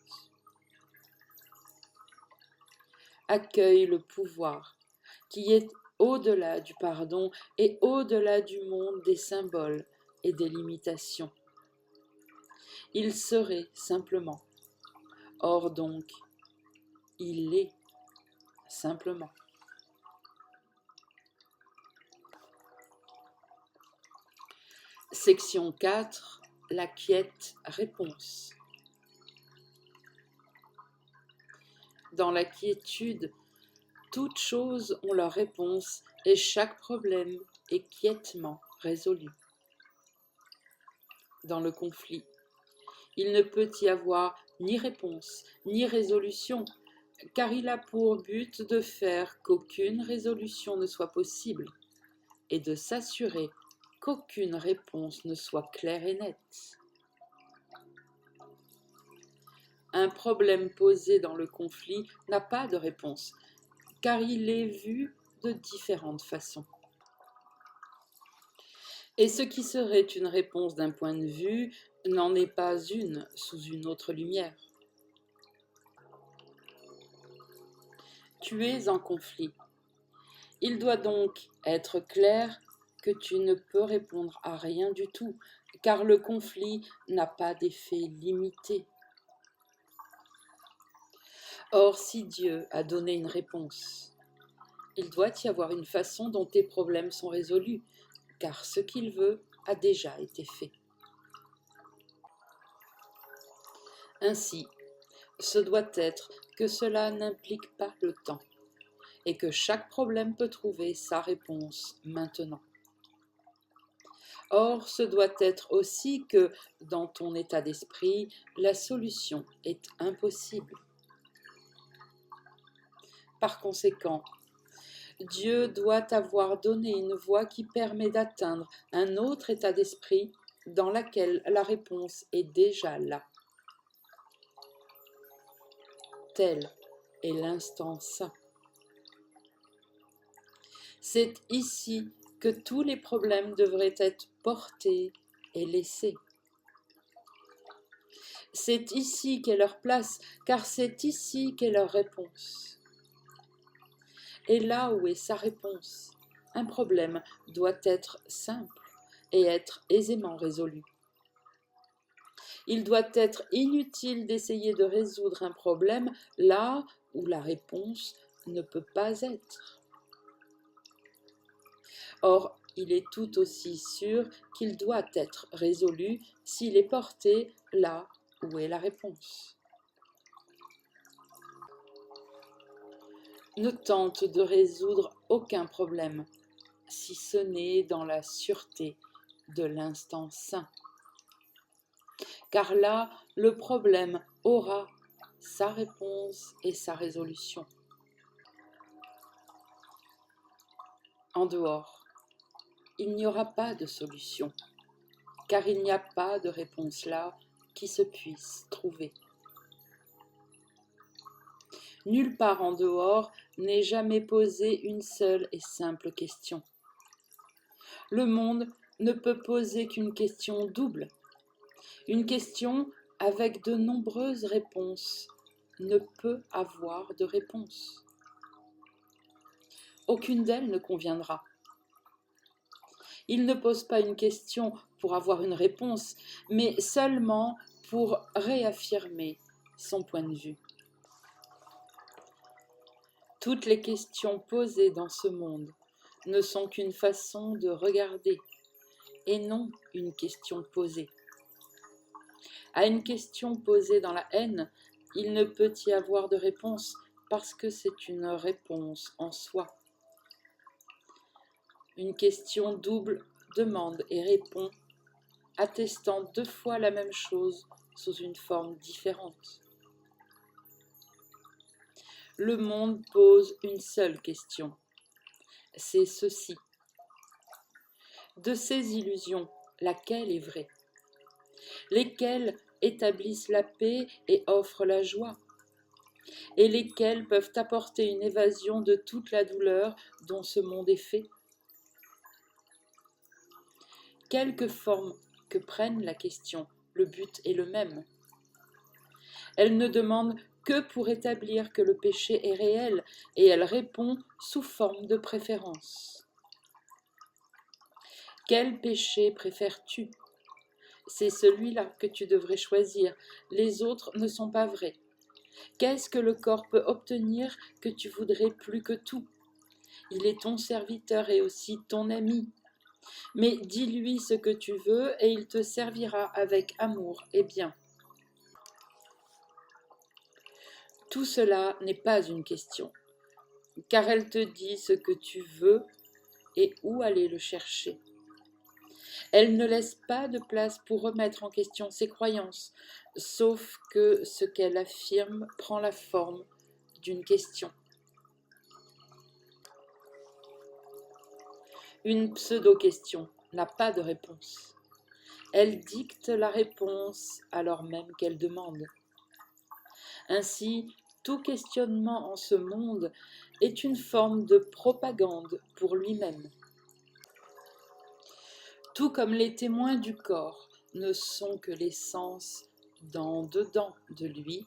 Accueille le pouvoir qui est au-delà du pardon et au-delà du monde des symboles et des limitations. Il serait simplement. Or donc, il est simplement. Section 4, la quiète-réponse. Dans la quiétude, toutes choses ont leur réponse et chaque problème est quiètement résolu. Dans le conflit, il ne peut y avoir ni réponse ni résolution, car il a pour but de faire qu'aucune résolution ne soit possible et de s'assurer qu'aucune réponse ne soit claire et nette. Un problème posé dans le conflit n'a pas de réponse, car il est vu de différentes façons. Et ce qui serait une réponse d'un point de vue n'en est pas une sous une autre lumière. Tu es en conflit. Il doit donc être clair que tu ne peux répondre à rien du tout, car le conflit n'a pas d'effet limité. Or, si Dieu a donné une réponse, il doit y avoir une façon dont tes problèmes sont résolus, car ce qu'il veut a déjà été fait. Ainsi, ce doit être que cela n'implique pas le temps, et que chaque problème peut trouver sa réponse maintenant. Or, ce doit être aussi que, dans ton état d'esprit, la solution est impossible. Par conséquent, Dieu doit avoir donné une voie qui permet d'atteindre un autre état d'esprit dans lequel la réponse est déjà là. Tel est l'instant saint. C'est ici que tous les problèmes devraient être portés et laissés. C'est ici qu'est leur place, car c'est ici qu'est leur réponse. Et là où est sa réponse, un problème doit être simple et être aisément résolu. Il doit être inutile d'essayer de résoudre un problème là où la réponse ne peut pas être. Or, il est tout aussi sûr qu'il doit être résolu s'il est porté là où est la réponse. Ne tente de résoudre aucun problème, si ce n'est dans la sûreté de l'instant saint. Car là, le problème aura sa réponse et sa résolution. En dehors, il n'y aura pas de solution, car il n'y a pas de réponse là qui se puisse trouver. Nulle part en dehors n'est jamais posée une seule et simple question. Le monde ne peut poser qu'une question double. Une question avec de nombreuses réponses ne peut avoir de réponse. Aucune d'elles ne conviendra. Il ne pose pas une question pour avoir une réponse, mais seulement pour réaffirmer son point de vue. Toutes les questions posées dans ce monde ne sont qu'une façon de regarder, et non une question posée. À une question posée dans la haine, il ne peut y avoir de réponse parce que c'est une réponse en soi. Une question double demande et répond, attestant deux fois la même chose sous une forme différente. Le monde pose une seule question, c'est ceci. De ces illusions, laquelle est vraie? Lesquelles établissent la paix et offrent la joie? Et lesquelles peuvent apporter une évasion de toute la douleur dont ce monde est fait? Quelque forme que prenne la question, le but est le même. Elle ne demande que pour établir que le péché est réel, et elle répond sous forme de préférence. Quel péché préfères-tu? C'est celui-là que tu devrais choisir, les autres ne sont pas vrais. Qu'est-ce que le corps peut obtenir que tu voudrais plus que tout? Il est ton serviteur et aussi ton ami. Mais dis-lui ce que tu veux et il te servira avec amour et bien. Tout cela n'est pas une question, car elle te dit ce que tu veux et où aller le chercher. Elle ne laisse pas de place pour remettre en question ses croyances, sauf que ce qu'elle affirme prend la forme d'une question. Une pseudo-question, n'a pas de réponse. Elle dicte la réponse alors même qu'elle demande. Ainsi, tout questionnement en ce monde est une forme de propagande pour lui-même. Tout comme les témoins du corps ne sont que les sens dedans de lui,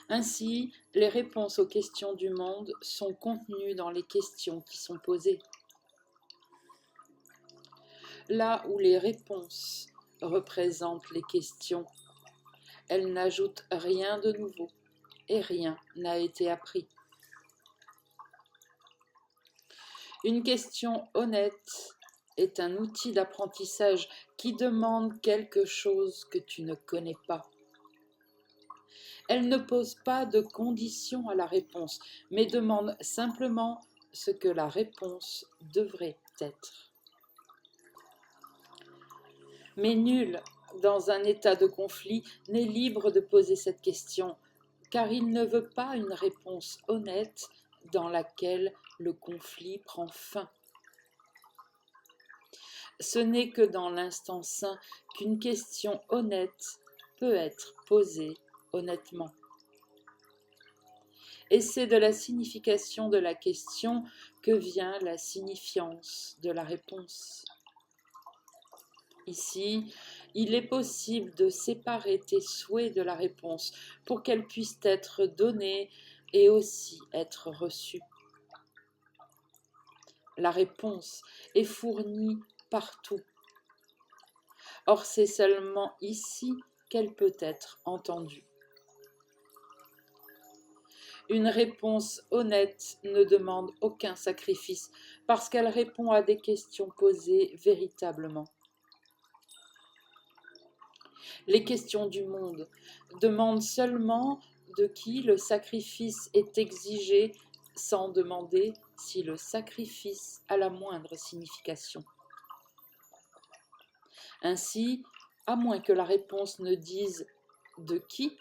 ainsi les réponses aux questions du monde sont contenues dans les questions qui sont posées. Là où les réponses représentent les questions, elles n'ajoutent rien de nouveau et rien n'a été appris. Une question honnête est un outil d'apprentissage qui demande quelque chose que tu ne connais pas. Elle ne pose pas de conditions à la réponse, mais demande simplement ce que la réponse devrait être. Mais nul, dans un état de conflit, n'est libre de poser cette question, car il ne veut pas une réponse honnête dans laquelle le conflit prend fin. Ce n'est que dans l'instant saint qu'une question honnête peut être posée honnêtement. Et c'est de la signification de la question que vient la signifiance de la réponse. Ici, il est possible de séparer tes souhaits de la réponse pour qu'elle puisse être donnée et aussi être reçue. La réponse est fournie partout. Or, c'est seulement ici qu'elle peut être entendue. Une réponse honnête ne demande aucun sacrifice parce qu'elle répond à des questions posées véritablement. Les questions du monde demandent seulement de qui le sacrifice est exigé sans demander si le sacrifice a la moindre signification. Ainsi, à moins que la réponse ne dise de qui,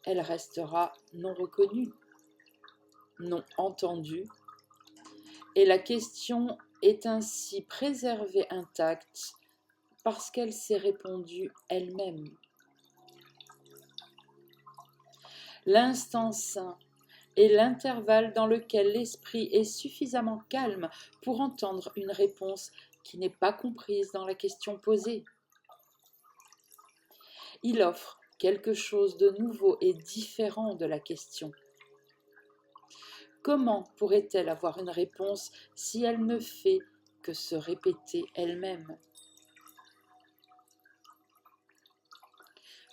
elle restera non reconnue, non entendue, et la question est ainsi préservée intacte parce qu'elle s'est répondue elle-même. L'instant saint est l'intervalle dans lequel l'esprit est suffisamment calme pour entendre une réponse qui n'est pas comprise dans la question posée. Il offre quelque chose de nouveau et différent de la question. Comment pourrait-elle avoir une réponse si elle ne fait que se répéter elle-même?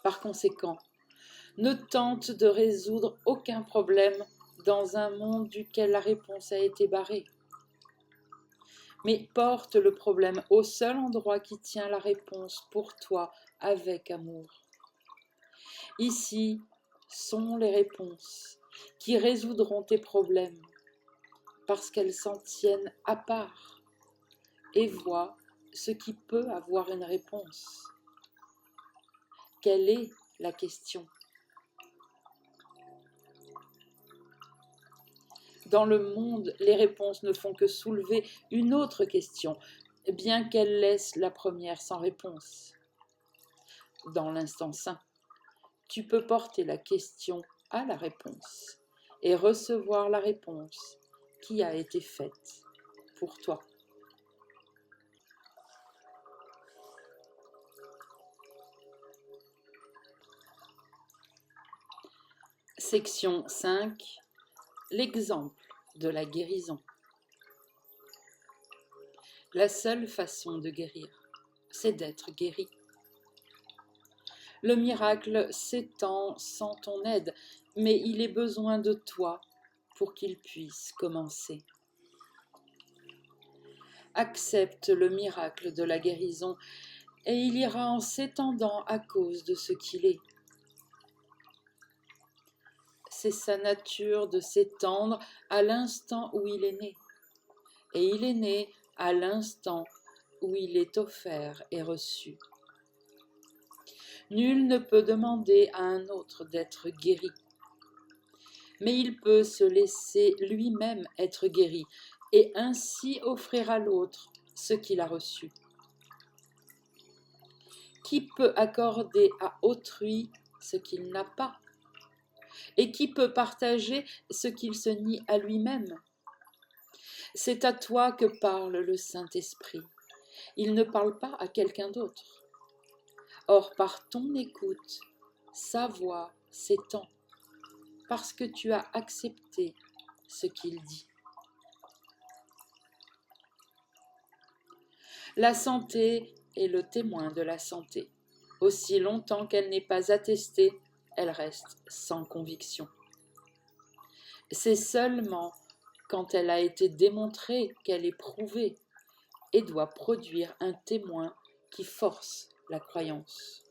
Par conséquent, ne tente de résoudre aucun problème dans un monde duquel la réponse a été barrée. Mais porte le problème au seul endroit qui tient la réponse pour toi avec amour. Ici sont les réponses qui résoudront tes problèmes parce qu'elles s'en tiennent à part et voient ce qui peut avoir une réponse. Quelle est la question? Dans le monde, les réponses ne font que soulever une autre question, bien qu'elles laissent la première sans réponse. Dans l'instant saint, tu peux porter la question à la réponse et recevoir la réponse qui a été faite pour toi. Section 5. L'exemple de la guérison. La seule façon de guérir, c'est d'être guéri. Le miracle s'étend sans ton aide, mais il est besoin de toi pour qu'il puisse commencer. Accepte le miracle de la guérison et il ira en s'étendant à cause de ce qu'il est. C'est sa nature de s'étendre à l'instant où il est né. Et il est né à l'instant où il est offert et reçu. Nul ne peut demander à un autre d'être guéri. Mais il peut se laisser lui-même être guéri et ainsi offrir à l'autre ce qu'il a reçu. Qui peut accorder à autrui ce qu'il n'a pas? Et qui peut partager ce qu'il se nie à lui-même? C'est à toi que parle le Saint-Esprit. Il ne parle pas à quelqu'un d'autre. Or, par ton écoute, sa voix s'étend, parce que tu as accepté ce qu'il dit. La santé est le témoin de la santé. Aussi longtemps qu'elle n'est pas attestée, elle reste sans conviction. C'est seulement quand elle a été démontrée qu'elle est prouvée et doit produire un témoin qui force la croyance.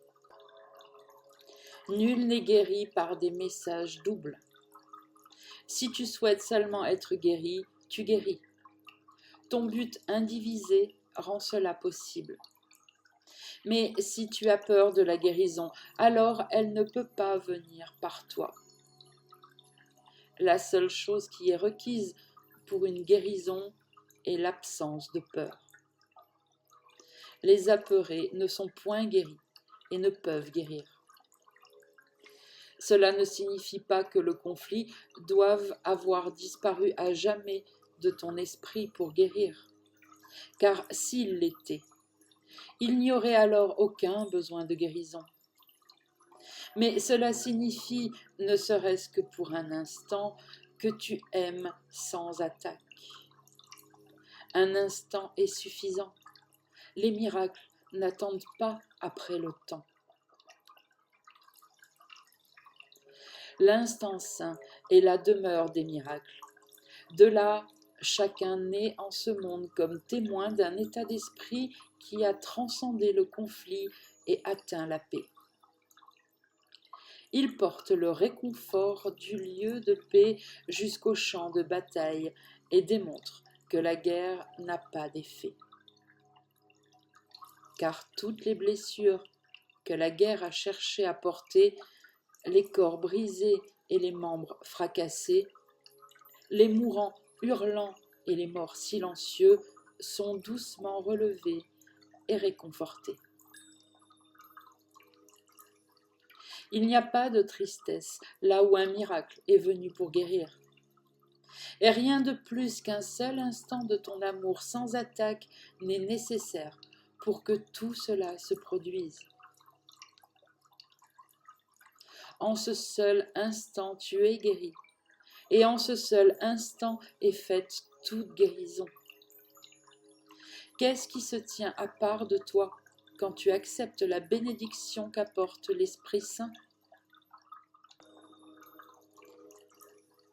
Nul n'est guéri par des messages doubles. Si tu souhaites seulement être guéri, tu guéris. Ton but indivisé rend cela possible. Mais si tu as peur de la guérison, alors elle ne peut pas venir par toi. La seule chose qui est requise pour une guérison est l'absence de peur. Les apeurés ne sont point guéris et ne peuvent guérir. Cela ne signifie pas que le conflit doive avoir disparu à jamais de ton esprit pour guérir, car s'il l'était, il n'y aurait alors aucun besoin de guérison. Mais cela signifie, ne serait-ce que pour un instant, que tu aimes sans attaque. Un instant est suffisant. Les miracles n'attendent pas après le temps. L'instant saint est la demeure des miracles. De là, chacun naît en ce monde comme témoin d'un état d'esprit qui a transcendé le conflit et atteint la paix. Il porte le réconfort du lieu de paix jusqu'au champ de bataille et démontre que la guerre n'a pas d'effet. Car toutes les blessures que la guerre a cherché à porter, les corps brisés et les membres fracassés, les mourants hurlants et les morts silencieux sont doucement relevés et réconfortés. Il n'y a pas de tristesse là où un miracle est venu pour guérir. Et rien de plus qu'un seul instant de ton amour sans attaque n'est nécessaire pour que tout cela se produise. En ce seul instant, tu es guéri, et en ce seul instant est faite toute guérison. Qu'est-ce qui se tient à part de toi quand tu acceptes la bénédiction qu'apporte l'Esprit Saint?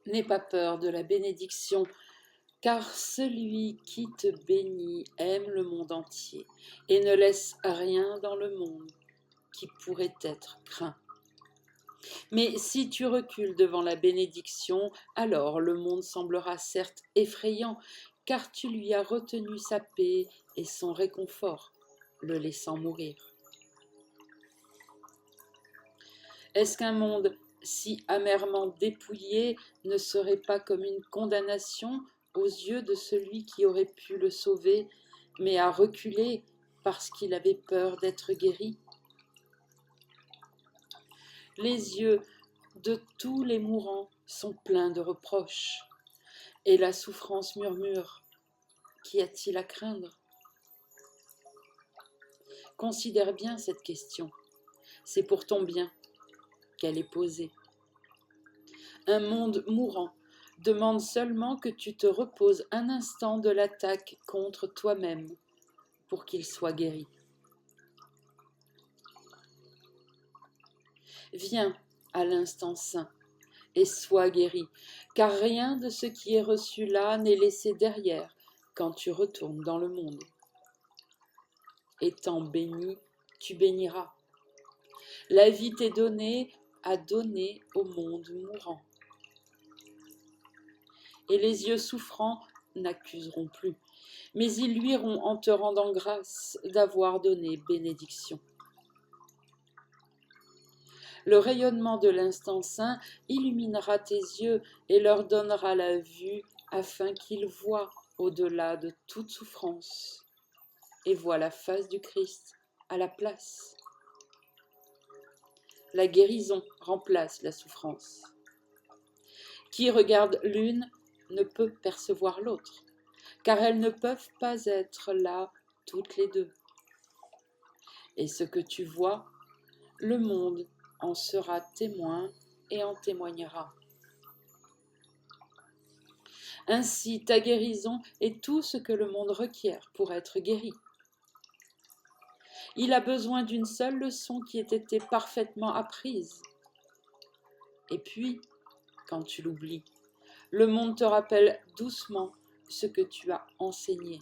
N'aie pas peur de la bénédiction, car celui qui te bénit aime le monde entier et ne laisse rien dans le monde qui pourrait être craint. Mais si tu recules devant la bénédiction, alors le monde semblera certes effrayant, car tu lui as retenu sa paix et son réconfort, le laissant mourir. Est-ce qu'un monde si amèrement dépouillé ne serait pas comme une condamnation aux yeux de celui qui aurait pu le sauver, mais a reculé parce qu'il avait peur d'être guéri? Les yeux de tous les mourants sont pleins de reproches, et la souffrance murmure: qu'y a-t-il à craindre? Considère bien cette question, c'est pour ton bien qu'elle est posée. Un monde mourant demande seulement que tu te reposes un instant de l'attaque contre toi-même pour qu'il soit guéri. Viens à l'instant saint et sois guéri, car rien de ce qui est reçu là n'est laissé derrière quand tu retournes dans le monde. Étant béni, tu béniras. La vie t'est donnée à donner au monde mourant. Et les yeux souffrants n'accuseront plus, mais ils luiront en te rendant grâce d'avoir donné bénédiction. Le rayonnement de l'instant saint illuminera tes yeux et leur donnera la vue afin qu'ils voient au-delà de toute souffrance et voient la face du Christ à la place. La guérison remplace la souffrance. Qui regarde l'une ne peut percevoir l'autre, car elles ne peuvent pas être là toutes les deux. Et ce que tu vois, le monde en sera témoin et en témoignera. Ainsi, ta guérison est tout ce que le monde requiert pour être guéri. Il a besoin d'une seule leçon qui ait été parfaitement apprise. Et puis, quand tu l'oublies, le monde te rappelle doucement ce que tu as enseigné.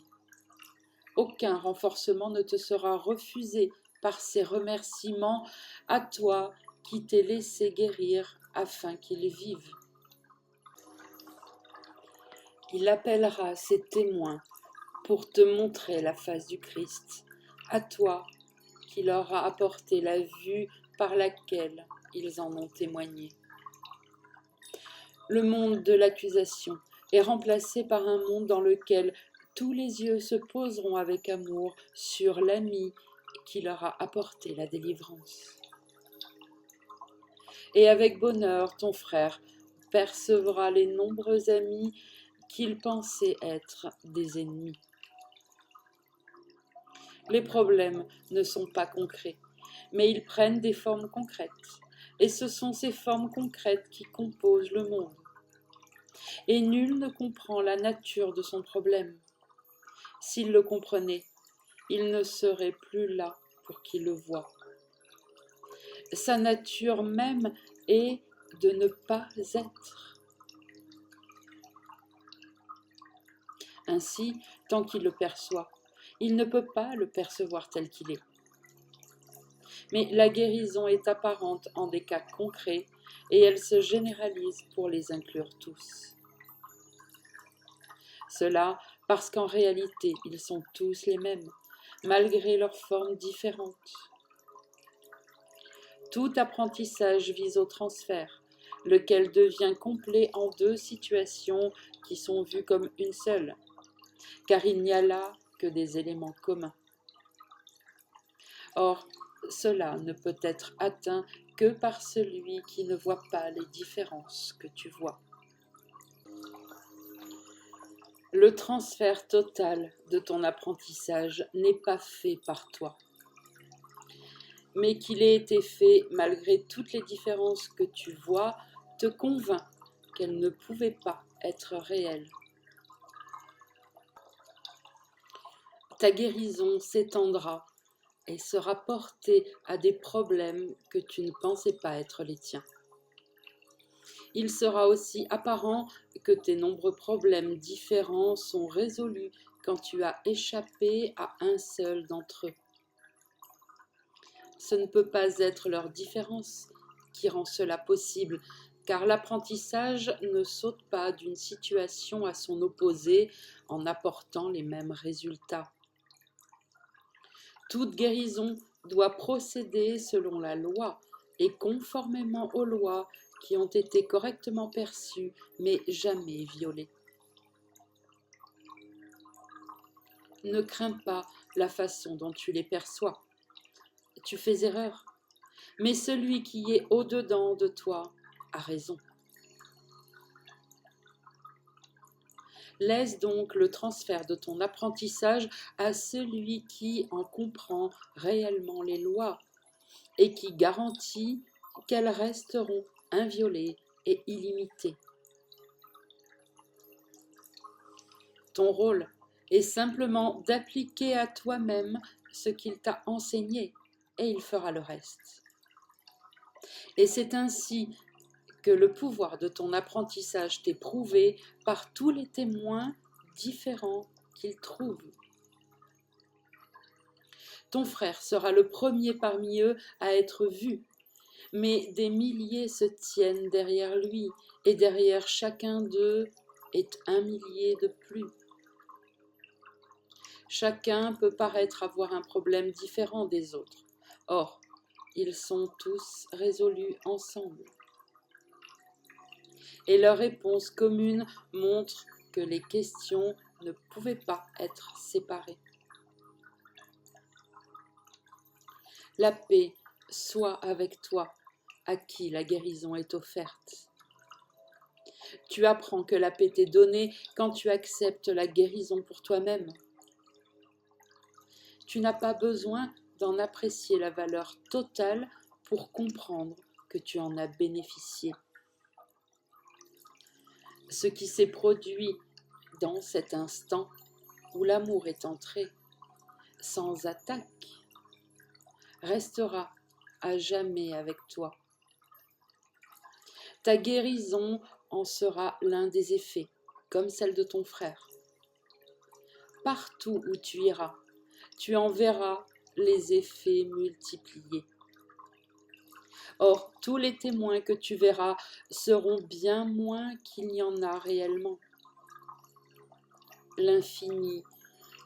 Aucun renforcement ne te sera refusé par ces remerciements à toi qui t'es laissé guérir afin qu'il vive. Il appellera ses témoins pour te montrer la face du Christ, à toi qui leur a apporté la vue par laquelle ils en ont témoigné. Le monde de l'accusation est remplacé par un monde dans lequel tous les yeux se poseront avec amour sur l'ami qui leur a apporté la délivrance. Et avec bonheur, ton frère percevra les nombreux amis qu'il pensait être des ennemis. Les problèmes ne sont pas concrets, mais ils prennent des formes concrètes. Et ce sont ces formes concrètes qui composent le monde. Et nul ne comprend la nature de son problème. S'il le comprenait, il ne serait plus là pour qu'il le voie. Sa nature même est de ne pas être. Ainsi, tant qu'il le perçoit, il ne peut pas le percevoir tel qu'il est. Mais la guérison est apparente en des cas concrets et elle se généralise pour les inclure tous. Cela parce qu'en réalité, ils sont tous les mêmes, malgré leurs formes différentes. Tout apprentissage vise au transfert, lequel devient complet en deux situations qui sont vues comme une seule, car il n'y a là que des éléments communs. Or, cela ne peut être atteint que par celui qui ne voit pas les différences que tu vois. Le transfert total de ton apprentissage n'est pas fait par toi, mais qu'il ait été fait malgré toutes les différences que tu vois te convainc qu'elles ne pouvaient pas être réelles. Ta guérison s'étendra et sera portée à des problèmes que tu ne pensais pas être les tiens. Il sera aussi apparent que tes nombreux problèmes différents sont résolus quand tu as échappé à un seul d'entre eux. Ce ne peut pas être leur différence qui rend cela possible, car l'apprentissage ne saute pas d'une situation à son opposé en apportant les mêmes résultats. Toute guérison doit procéder selon la loi et conformément aux lois qui ont été correctement perçues mais jamais violées. Ne crains pas la façon dont tu les perçois. Tu fais erreur, mais celui qui est au-dedans de toi a raison. Laisse donc le transfert de ton apprentissage à celui qui en comprend réellement les lois et qui garantit qu'elles resteront inviolées et illimitées. Ton rôle est simplement d'appliquer à toi-même ce qu'il t'a enseigné et il fera le reste. Et c'est ainsi que le pouvoir de ton apprentissage t'est prouvé par tous les témoins différents qu'il trouve. Ton frère sera le premier parmi eux à être vu, mais des milliers se tiennent derrière lui, et derrière chacun d'eux est un millier de plus. Chacun peut paraître avoir un problème différent des autres. Or, ils sont tous résolus ensemble. Et leurs réponses communes montrent que les questions ne pouvaient pas être séparées. La paix soit avec toi, à qui la guérison est offerte. Tu apprends que la paix t'est donnée quand tu acceptes la guérison pour toi-même. Tu n'as pas besoin d'en apprécier la valeur totale pour comprendre que tu en as bénéficié. Ce qui s'est produit dans cet instant où l'amour est entré, sans attaque, restera à jamais avec toi. Ta guérison en sera l'un des effets, comme celle de ton frère. Partout où tu iras, tu en verras les effets multipliés. Or, tous les témoins que tu verras seront bien moins qu'il n'y en a réellement. L'infini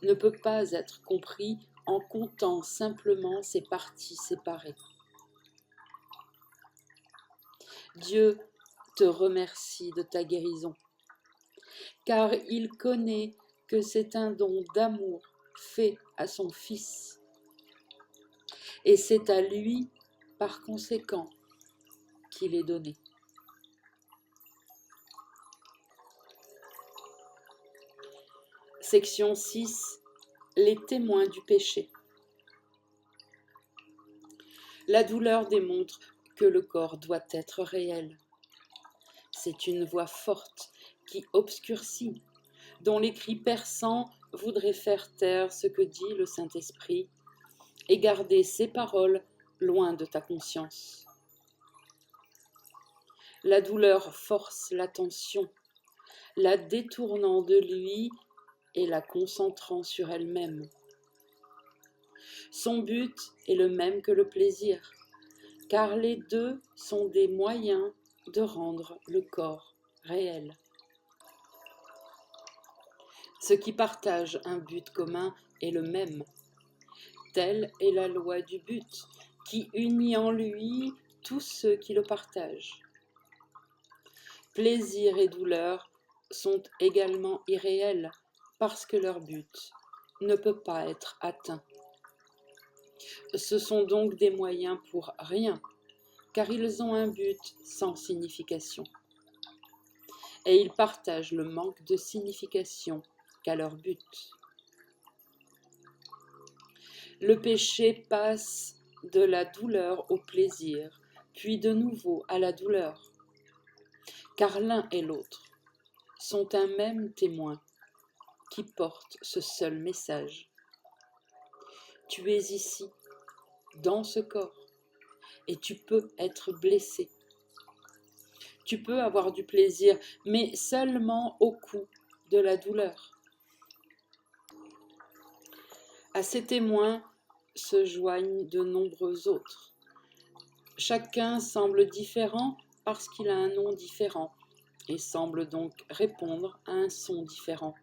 ne peut pas être compris en comptant simplement ses parties séparées. Dieu te remercie de ta guérison, car il connaît que c'est un don d'amour fait à son Fils. Et c'est à lui, par conséquent, qu'il est donné. Section 6. Les témoins du péché. La douleur démontre que le corps doit être réel. C'est une voix forte qui obscurcit, dont les cris perçants voudraient faire taire ce que dit le Saint-Esprit et garder ses paroles loin de ta conscience. La douleur force l'attention, la détournant de lui et la concentrant sur elle-même. Son but est le même que le plaisir, car les deux sont des moyens de rendre le corps réel. Ceux qui partagent un but commun est le même. Telle est la loi du but, qui unit en lui tous ceux qui le partagent. Plaisir et douleur sont également irréels, parce que leur but ne peut pas être atteint. Ce sont donc des moyens pour rien, car ils ont un but sans signification. Et ils partagent le manque de signification qu'à leur but. Le péché passe de la douleur au plaisir, puis de nouveau à la douleur, car l'un et l'autre sont un même témoin qui porte ce seul message. Tu es ici, dans ce corps, et tu peux être blessé. Tu peux avoir du plaisir, mais seulement au coût de la douleur. À ces témoins se joignent de nombreux autres. Chacun semble différent parce qu'il a un nom différent et semble donc répondre à un son différent.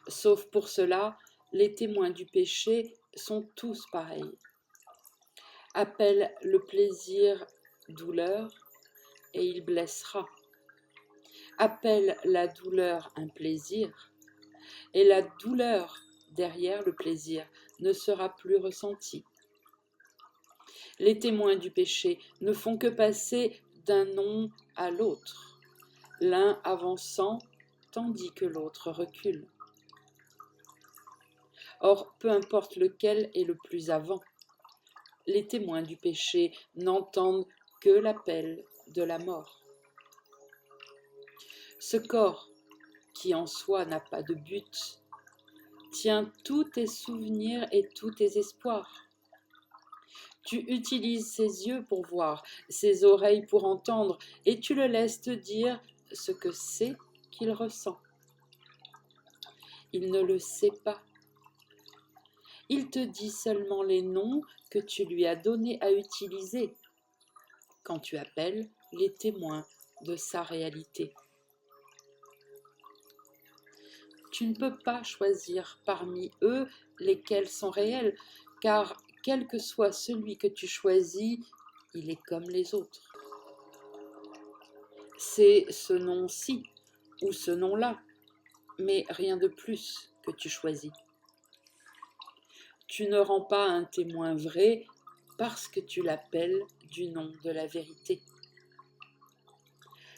Sauf pour cela, les témoins du péché sont tous pareils. Appelle le plaisir douleur et il blessera. Appelle la douleur un plaisir et la douleur derrière le plaisir ne sera plus ressentie. Les témoins du péché ne font que passer d'un nom à l'autre, l'un avançant tandis que l'autre recule. Or, peu importe lequel est le plus avant, les témoins du péché n'entendent que l'appel de la mort. Ce corps, qui en soi n'a pas de but, tient tous tes souvenirs et tous tes espoirs. Tu utilises ses yeux pour voir, ses oreilles pour entendre, et tu le laisses te dire ce que c'est qu'il ressent. Il ne le sait pas. Il te dit seulement les noms que tu lui as donnés à utiliser quand tu appelles les témoins de sa réalité. Tu ne peux pas choisir parmi eux lesquels sont réels, car quel que soit celui que tu choisis, il est comme les autres. C'est ce nom-ci ou ce nom-là, mais rien de plus que tu choisis. tu ne rends pas un témoin vrai parce que tu l'appelles du nom de la vérité.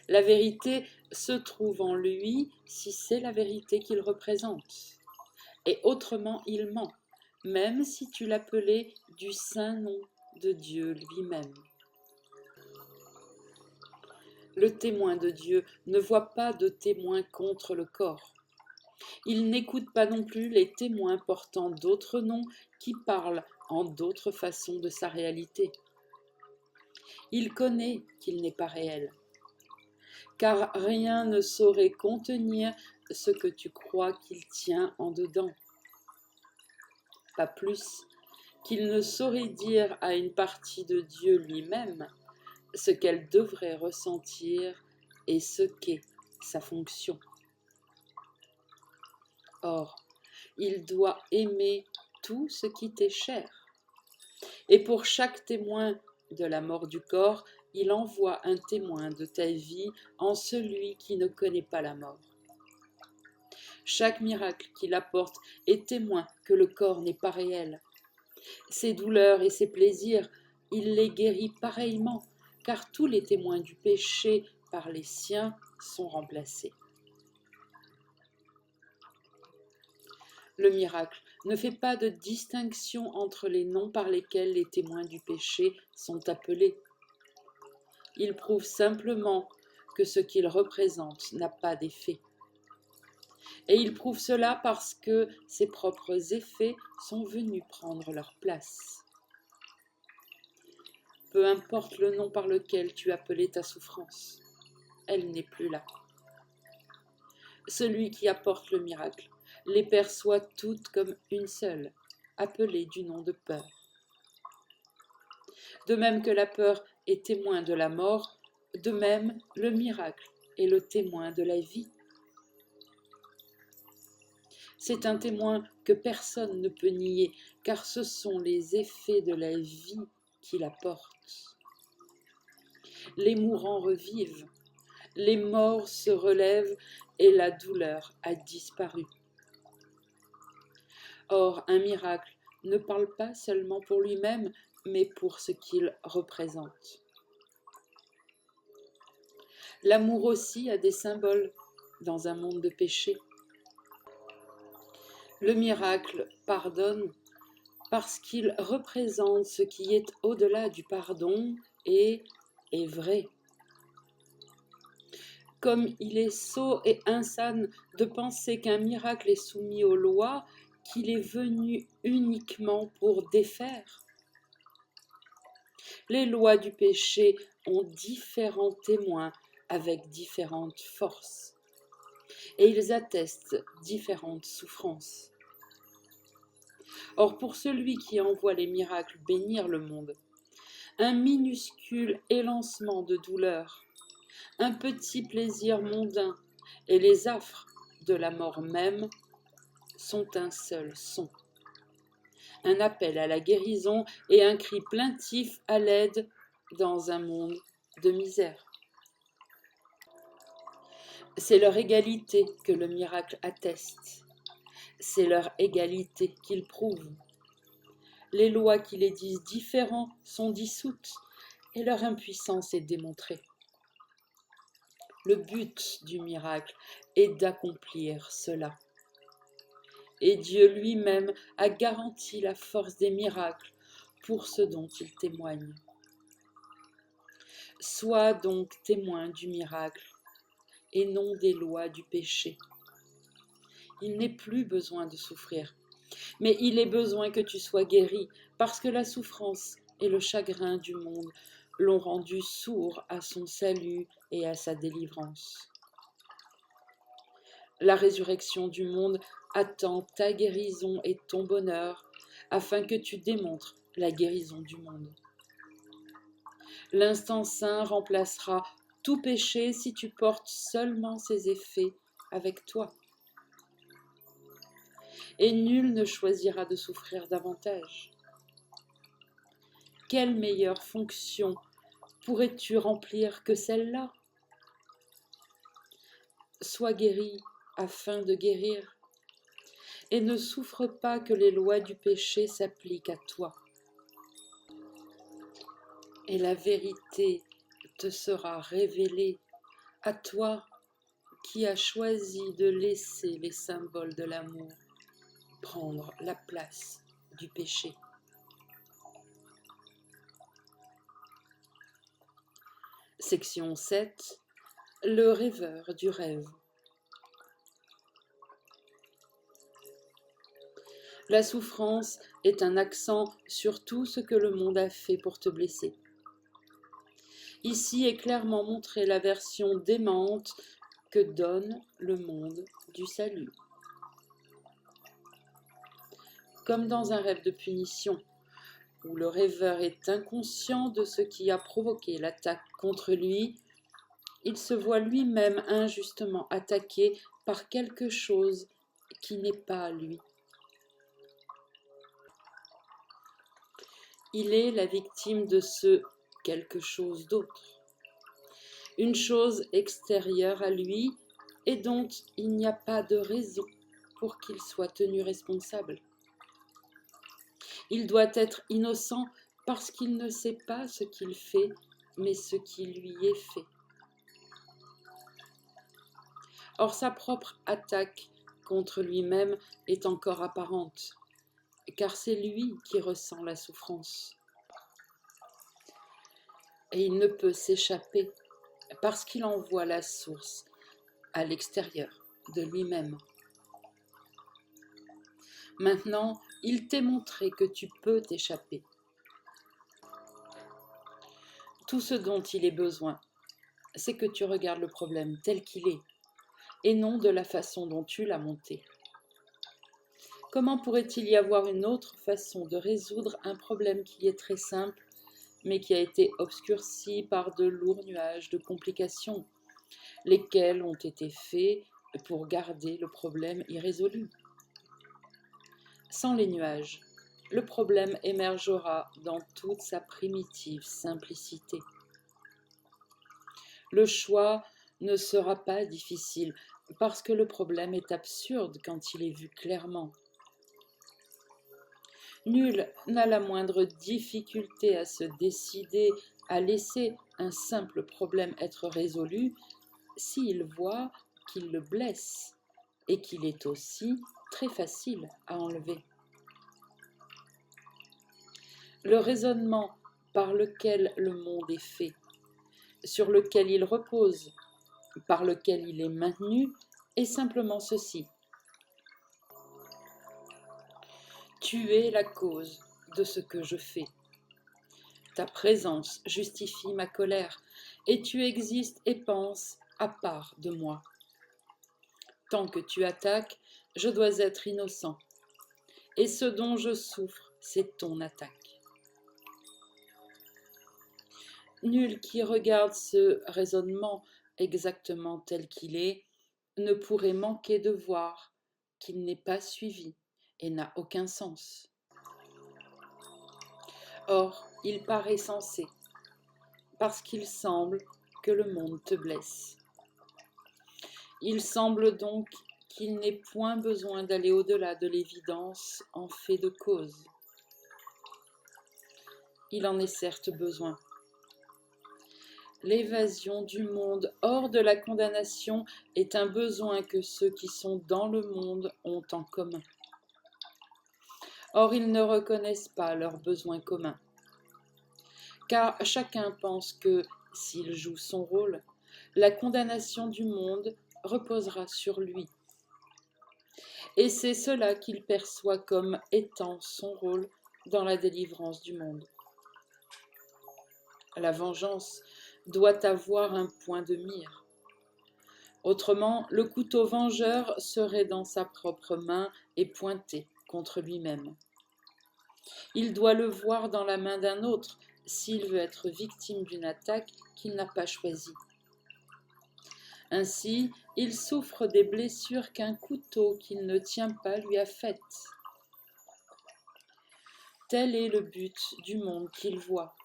La vérité se trouve en lui si c'est la vérité qu'il représente. Et autrement il ment, même si tu l'appelais du saint nom de Dieu lui-même. Le témoin de Dieu ne voit pas de témoin contre le corps. Il n'écoute pas non plus les témoins portant d'autres noms qui parlent en d'autres façons de sa réalité. Il connaît qu'il n'est pas réel, car rien ne saurait contenir ce que tu crois qu'il tient en dedans. Pas plus qu'il ne saurait dire à une partie de Dieu lui-même ce qu'elle devrait ressentir et ce qu'est sa fonction. Or, il doit aimer tout ce qui t'est cher. Et pour chaque témoin de la mort du corps, il envoie un témoin de ta vie en celui qui ne connaît pas la mort. Chaque miracle qu'il apporte est témoin que le corps n'est pas réel. Ses douleurs et ses plaisirs, il les guérit pareillement, car tous les témoins du péché par les siens sont remplacés. Le miracle ne fait pas de distinction entre les noms par lesquels les témoins du péché sont appelés. Il prouve simplement que ce qu'il représente n'a pas d'effet. Et il prouve cela parce que ses propres effets sont venus prendre leur place. Peu importe le nom par lequel tu appelais ta souffrance, elle n'est plus là. Celui qui apporte le miracle les perçoit toutes comme une seule, appelée du nom de peur. De même que la peur est témoin de la mort, de même le miracle est le témoin de la vie. C'est un témoin que personne ne peut nier, car ce sont les effets de la vie qu'il apporte. Les mourants revivent, les morts se relèvent et la douleur a disparu. Or, un miracle ne parle pas seulement pour lui-même, mais pour ce qu'il représente. L'amour aussi a des symboles dans un monde de péché. Le miracle pardonne parce qu'il représente ce qui est au-delà du pardon et est vrai. Comme il est sot et insane de penser qu'un miracle est soumis aux lois, qu'il est venu uniquement pour défaire. Les lois du péché ont différents témoins avec différentes forces, et ils attestent différentes souffrances. Or, pour celui qui envoie les miracles bénir le monde, un minuscule élancement de douleur, un petit plaisir mondain et les affres de la mort même sont un seul son. Un appel à la guérison et un cri plaintif à l'aide dans un monde de misère. C'est leur égalité que le miracle atteste. C'est leur égalité qu'il prouve. Les lois qui les disent différents sont dissoutes et leur impuissance est démontrée. Le but du miracle est d'accomplir cela. Et Dieu lui-même a garanti la force des miracles pour ce dont il témoigne. Sois donc témoin du miracle et non des lois du péché. Il n'est plus besoin de souffrir, mais il est besoin que tu sois guéri, parce que la souffrance et le chagrin du monde l'ont rendu sourd à son salut et à sa délivrance. La résurrection du monde attend ta guérison et ton bonheur, afin que tu démontres la guérison du monde. L'instant saint remplacera tout péché si tu portes seulement ses effets avec toi. Et nul ne choisira de souffrir davantage. Quelle meilleure fonction pourrais-tu remplir que celle-là? Sois guéri afin de guérir, et ne souffre pas que les lois du péché s'appliquent à toi. Et la vérité te sera révélée à toi qui as choisi de laisser les symboles de l'amour prendre la place du péché. Section 7. Le rêveur du rêve. La souffrance est un accent sur tout ce que le monde a fait pour te blesser. Ici est clairement montrée la version démente que donne le monde du salut. Comme dans un rêve de punition, où le rêveur est inconscient de ce qui a provoqué l'attaque contre lui, il se voit lui-même injustement attaqué par quelque chose qui n'est pas lui. Il est la victime de ce quelque chose d'autre, une chose extérieure à lui et dont il n'y a pas de raison pour qu'il soit tenu responsable. Il doit être innocent parce qu'il ne sait pas ce qu'il fait, mais ce qui lui est fait. Or, sa propre attaque contre lui-même est encore apparente, car c'est lui qui ressent la souffrance. Et il ne peut s'échapper parce qu'il en voit la source à l'extérieur de lui-même. Maintenant, il t'est montré que tu peux t'échapper. Tout ce dont il est besoin, c'est que tu regardes le problème tel qu'il est, et non de la façon dont tu l'as monté. Comment pourrait-il y avoir une autre façon de résoudre un problème qui est très simple, mais qui a été obscurci par de lourds nuages de complications, lesquels ont été faits pour garder le problème irrésolu? Sans les nuages, le problème émergera dans toute sa primitive simplicité. Le choix ne sera pas difficile, parce que le problème est absurde quand il est vu clairement. Nul n'a la moindre difficulté à se décider à laisser un simple problème être résolu s'il voit qu'il le blesse et qu'il est aussi très facile à enlever. Le raisonnement par lequel le monde est fait, sur lequel il repose, par lequel il est maintenu, est simplement ceci. Tu es la cause de ce que je fais. Ta présence justifie ma colère, et tu existes et penses à part de moi. Tant que tu attaques, je dois être innocent, et ce dont je souffre, c'est ton attaque. Nul qui regarde ce raisonnement exactement tel qu'il est ne pourrait manquer de voir qu'il n'est pas suivi et n'a aucun sens. Or, il paraît sensé, parce qu'il semble que le monde te blesse. Il semble donc qu'il n'ait point besoin d'aller au-delà de l'évidence en fait de cause. Il en est certes besoin. L'évasion du monde hors de la condamnation est un besoin que ceux qui sont dans le monde ont en commun. Or, ils ne reconnaissent pas leurs besoins communs, car chacun pense que, s'il joue son rôle, la condamnation du monde reposera sur lui. Et c'est cela qu'il perçoit comme étant son rôle dans la délivrance du monde. La vengeance doit avoir un point de mire. Autrement, le couteau vengeur serait dans sa propre main et pointé contre lui-même. Il doit le voir dans la main d'un autre s'il veut être victime d'une attaque qu'il n'a pas choisie. Ainsi, il souffre des blessures qu'un couteau qu'il ne tient pas lui a faites. Tel est le but du monde qu'il voit.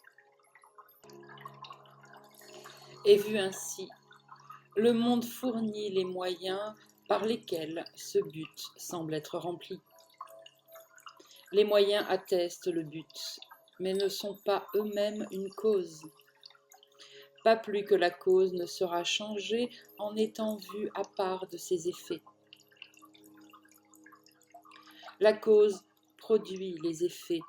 Et vu ainsi, le monde fournit les moyens par lesquels ce but semble être rempli. Les moyens attestent le but, mais ne sont pas eux-mêmes une cause. Pas plus que la cause ne sera changée en étant vue à part de ses effets. La cause produit les effets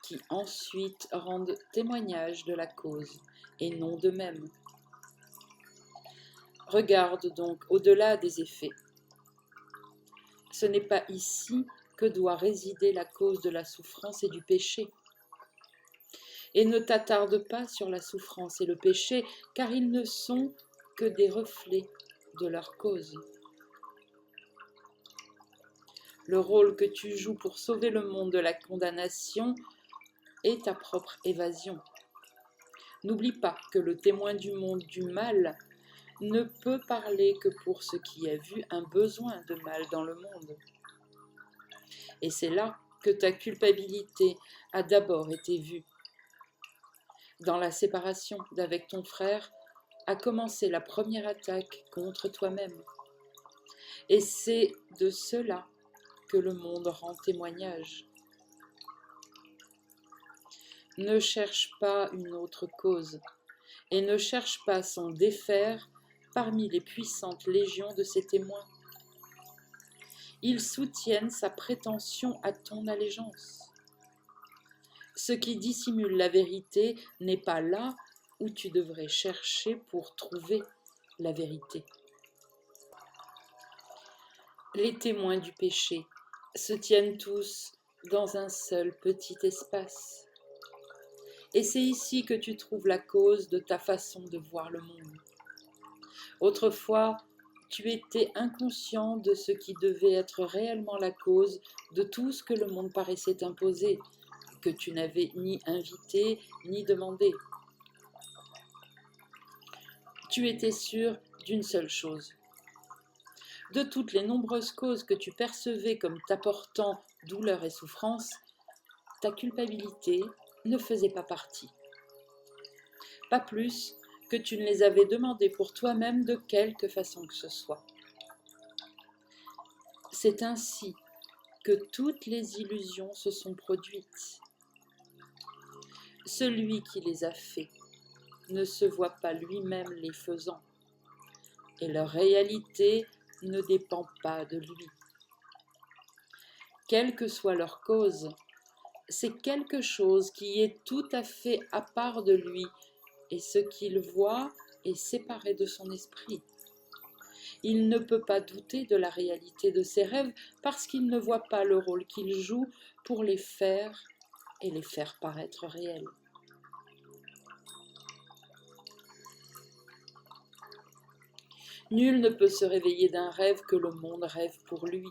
qui ensuite rendent témoignage de la cause et non d'eux-mêmes. Regarde donc au-delà des effets. Ce n'est pas ici que doit résider la cause de la souffrance et du péché. Et ne t'attarde pas sur la souffrance et le péché, car ils ne sont que des reflets de leur cause. Le rôle que tu joues pour sauver le monde de la condamnation est ta propre évasion. N'oublie pas que le témoin du monde du mal ne peut parler que pour ce qui a vu un besoin de mal dans le monde. Et c'est là que ta culpabilité a d'abord été vue. Dans la séparation d'avec ton frère a commencé la première attaque contre toi-même. Et c'est de cela que le monde rend témoignage. Ne cherche pas une autre cause et ne cherche pas à s'en défaire parmi les puissantes légions de ses témoins. Ils soutiennent sa prétention à ton allégeance. Ce qui dissimule la vérité n'est pas là où tu devrais chercher pour trouver la vérité. Les témoins du péché se tiennent tous dans un seul petit espace. Et c'est ici que tu trouves la cause de ta façon de voir le monde. Autrefois, tu étais inconscient de ce qui devait être réellement la cause de tout ce que le monde paraissait imposer, que tu n'avais ni invité ni demandé. Tu étais sûr d'une seule chose. De toutes les nombreuses causes que tu percevais comme t'apportant douleur et souffrance, ta culpabilité ne faisait pas partie. Pas plus que tu ne les avais demandées pour toi-même de quelque façon que ce soit. C'est ainsi que toutes les illusions se sont produites. Celui qui les a fait ne se voit pas lui-même les faisant, et leur réalité ne dépend pas de lui. Quelle que soit leur cause, c'est quelque chose qui est tout à fait à part de lui, et ce qu'il voit est séparé de son esprit. Il ne peut pas douter de la réalité de ses rêves parce qu'il ne voit pas le rôle qu'il joue pour les faire et les faire paraître réels. Nul ne peut se réveiller d'un rêve que le monde rêve pour lui.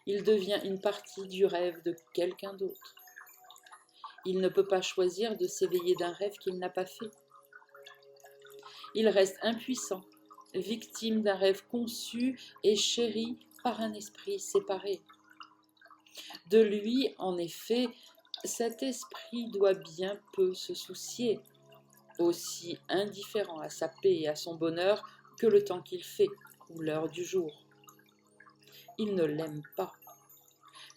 Il devient une partie du rêve de quelqu'un d'autre. Il ne peut pas choisir de s'éveiller d'un rêve qu'il n'a pas fait. Il reste impuissant, victime d'un rêve conçu et chéri par un esprit séparé. De lui, en effet, cet esprit doit bien peu se soucier, aussi indifférent à sa paix et à son bonheur que le temps qu'il fait ou l'heure du jour. Il ne l'aime pas,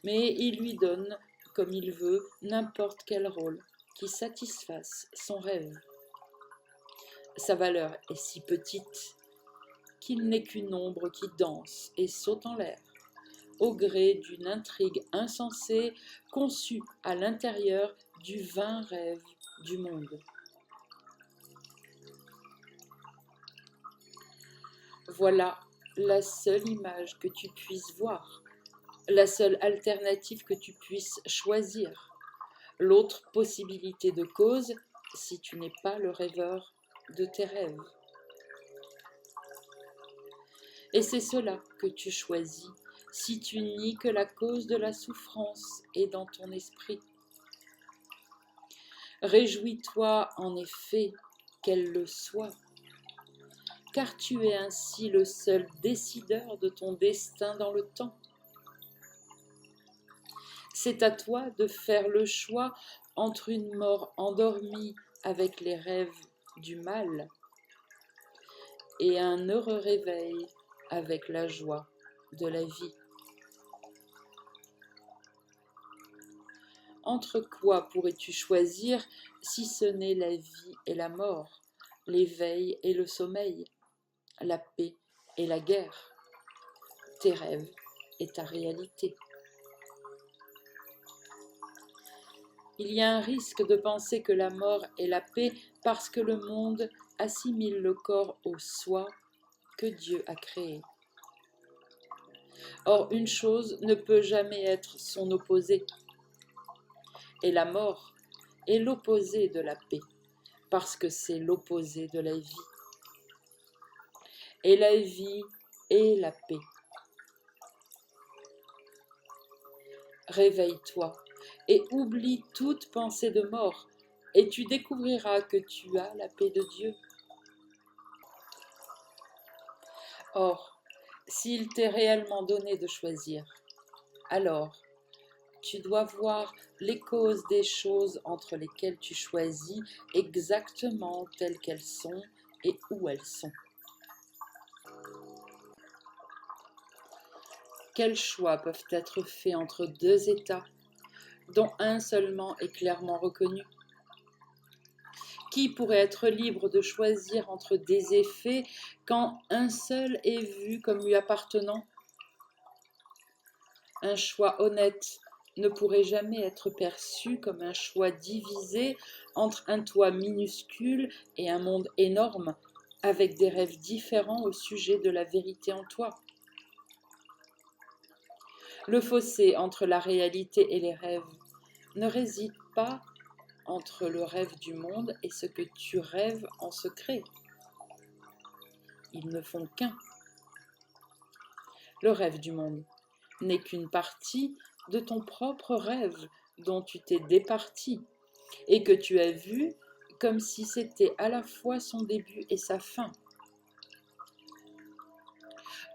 mais il lui donne, comme il veut, n'importe quel rôle qui satisfasse son rêve. Sa valeur est si petite qu'il n'est qu'une ombre qui danse et saute en l'air, au gré d'une intrigue insensée conçue à l'intérieur du vain rêve du monde. Voilà la seule image que tu puisses voir, la seule alternative que tu puisses choisir, l'autre possibilité de cause si tu n'es pas le rêveur de tes rêves. Et c'est cela que tu choisis si tu nies que la cause de la souffrance est dans ton esprit. Réjouis-toi en effet qu'elle le soit, car tu es ainsi le seul décideur de ton destin dans le temps. C'est à toi de faire le choix entre une mort endormie avec les rêves du mal et un heureux réveil avec la joie de la vie. Entre quoi pourrais-tu choisir si ce n'est la vie et la mort, l'éveil et le sommeil, la paix et la guerre, tes rêves et ta réalité? Il y a un risque de penser que la mort est la paix parce que le monde assimile le corps au soi que Dieu a créé. Or, une chose ne peut jamais être son opposé. Et la mort est l'opposé de la paix, parce que c'est l'opposé de la vie. Et la vie est la paix. Réveille-toi et oublie toute pensée de mort, et tu découvriras que tu as la paix de Dieu. Or, s'il t'est réellement donné de choisir, alors tu dois voir les causes des choses entre lesquelles tu choisis exactement telles qu'elles sont et où elles sont. Quels choix peuvent être faits entre deux états, dont un seulement est clairement reconnu? Qui pourrait être libre de choisir entre des effets quand un seul est vu comme lui appartenant? Un choix honnête ne pourrait jamais être perçu comme un choix divisé entre un toi minuscule et un monde énorme, avec des rêves différents au sujet de la vérité en toi. Le fossé entre la réalité et les rêves ne réside pas entre le rêve du monde et ce que tu rêves en secret. Ils ne font qu'un. Le rêve du monde n'est qu'une partie de ton propre rêve dont tu t'es départi et que tu as vu comme si c'était à la fois son début et sa fin.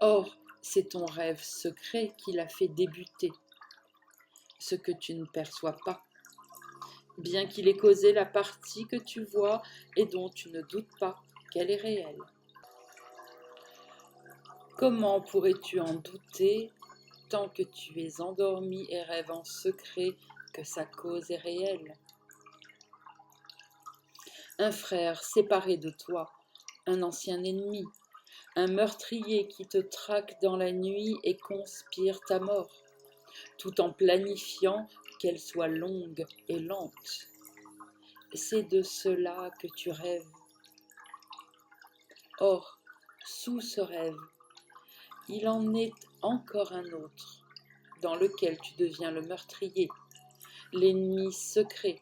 Or, c'est ton rêve secret qui l'a fait débuter, ce que tu ne perçois pas, bien qu'il ait causé la partie que tu vois et dont tu ne doutes pas qu'elle est réelle. Comment pourrais-tu en douter tant que tu es endormi et rêves en secret que sa cause est réelle? Un frère séparé de toi, un ancien ennemi, un meurtrier qui te traque dans la nuit et conspire ta mort, tout en planifiant qu'elle soit longue et lente. C'est de cela que tu rêves. Or, sous ce rêve, il en est encore un autre, dans lequel tu deviens le meurtrier, l'ennemi secret,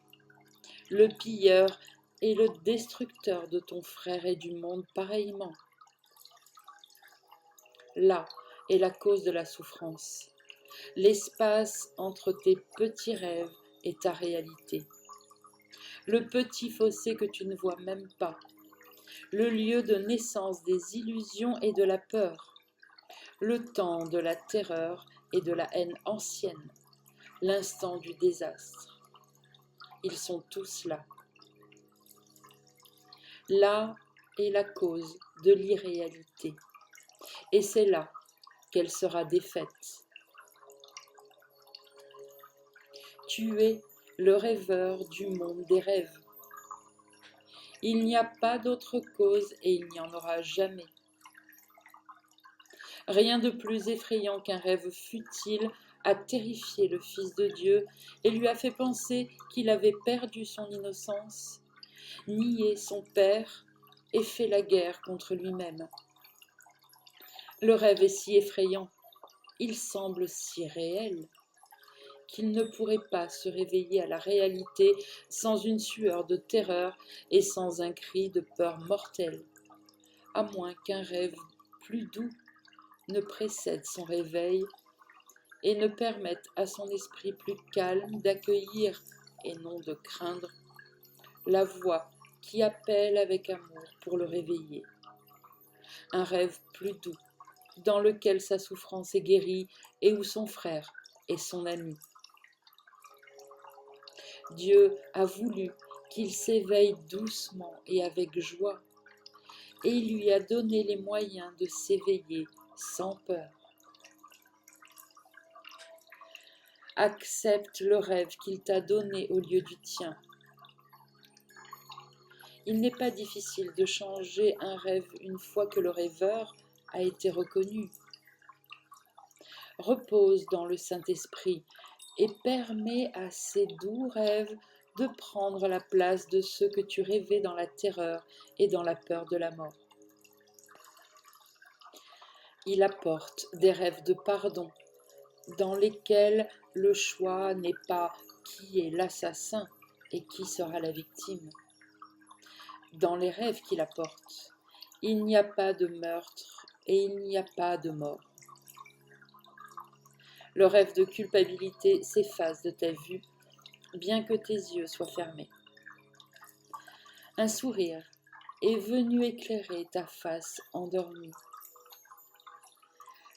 le pilleur et le destructeur de ton frère et du monde pareillement. Là est la cause de la souffrance, l'espace entre tes petits rêves et ta réalité, le petit fossé que tu ne vois même pas, le lieu de naissance des illusions et de la peur, le temps de la terreur et de la haine ancienne, l'instant du désastre. Ils sont tous là. Là est la cause de l'irréalité, et c'est là qu'elle sera défaite. Tu es le rêveur du monde des rêves. Il n'y a pas d'autre cause et il n'y en aura jamais. Rien de plus effrayant qu'un rêve futile a terrifié le Fils de Dieu et lui a fait penser qu'il avait perdu son innocence, nié son Père et fait la guerre contre lui-même. Le rêve est si effrayant, il semble si réel, qu'il ne pourrait pas se réveiller à la réalité sans une sueur de terreur et sans un cri de peur mortelle, à moins qu'un rêve plus doux ne précède son réveil et ne permette à son esprit plus calme d'accueillir, et non de craindre, la voix qui appelle avec amour pour le réveiller. Un rêve plus doux, dans lequel sa souffrance est guérie et où son frère est son ami. Dieu a voulu qu'il s'éveille doucement et avec joie, et il lui a donné les moyens de s'éveiller sans peur. Accepte le rêve qu'il t'a donné au lieu du tien. Il n'est pas difficile de changer un rêve une fois que le rêveur a été reconnu. Repose dans le Saint-Esprit et permets à ces doux rêves de prendre la place de ceux que tu rêvais dans la terreur et dans la peur de la mort. Il apporte des rêves de pardon, dans lesquels le choix n'est pas qui est l'assassin et qui sera la victime. Dans les rêves qu'il apporte, il n'y a pas de meurtre et il n'y a pas de mort. Le rêve de culpabilité s'efface de ta vue, bien que tes yeux soient fermés. Un sourire est venu éclairer ta face endormie.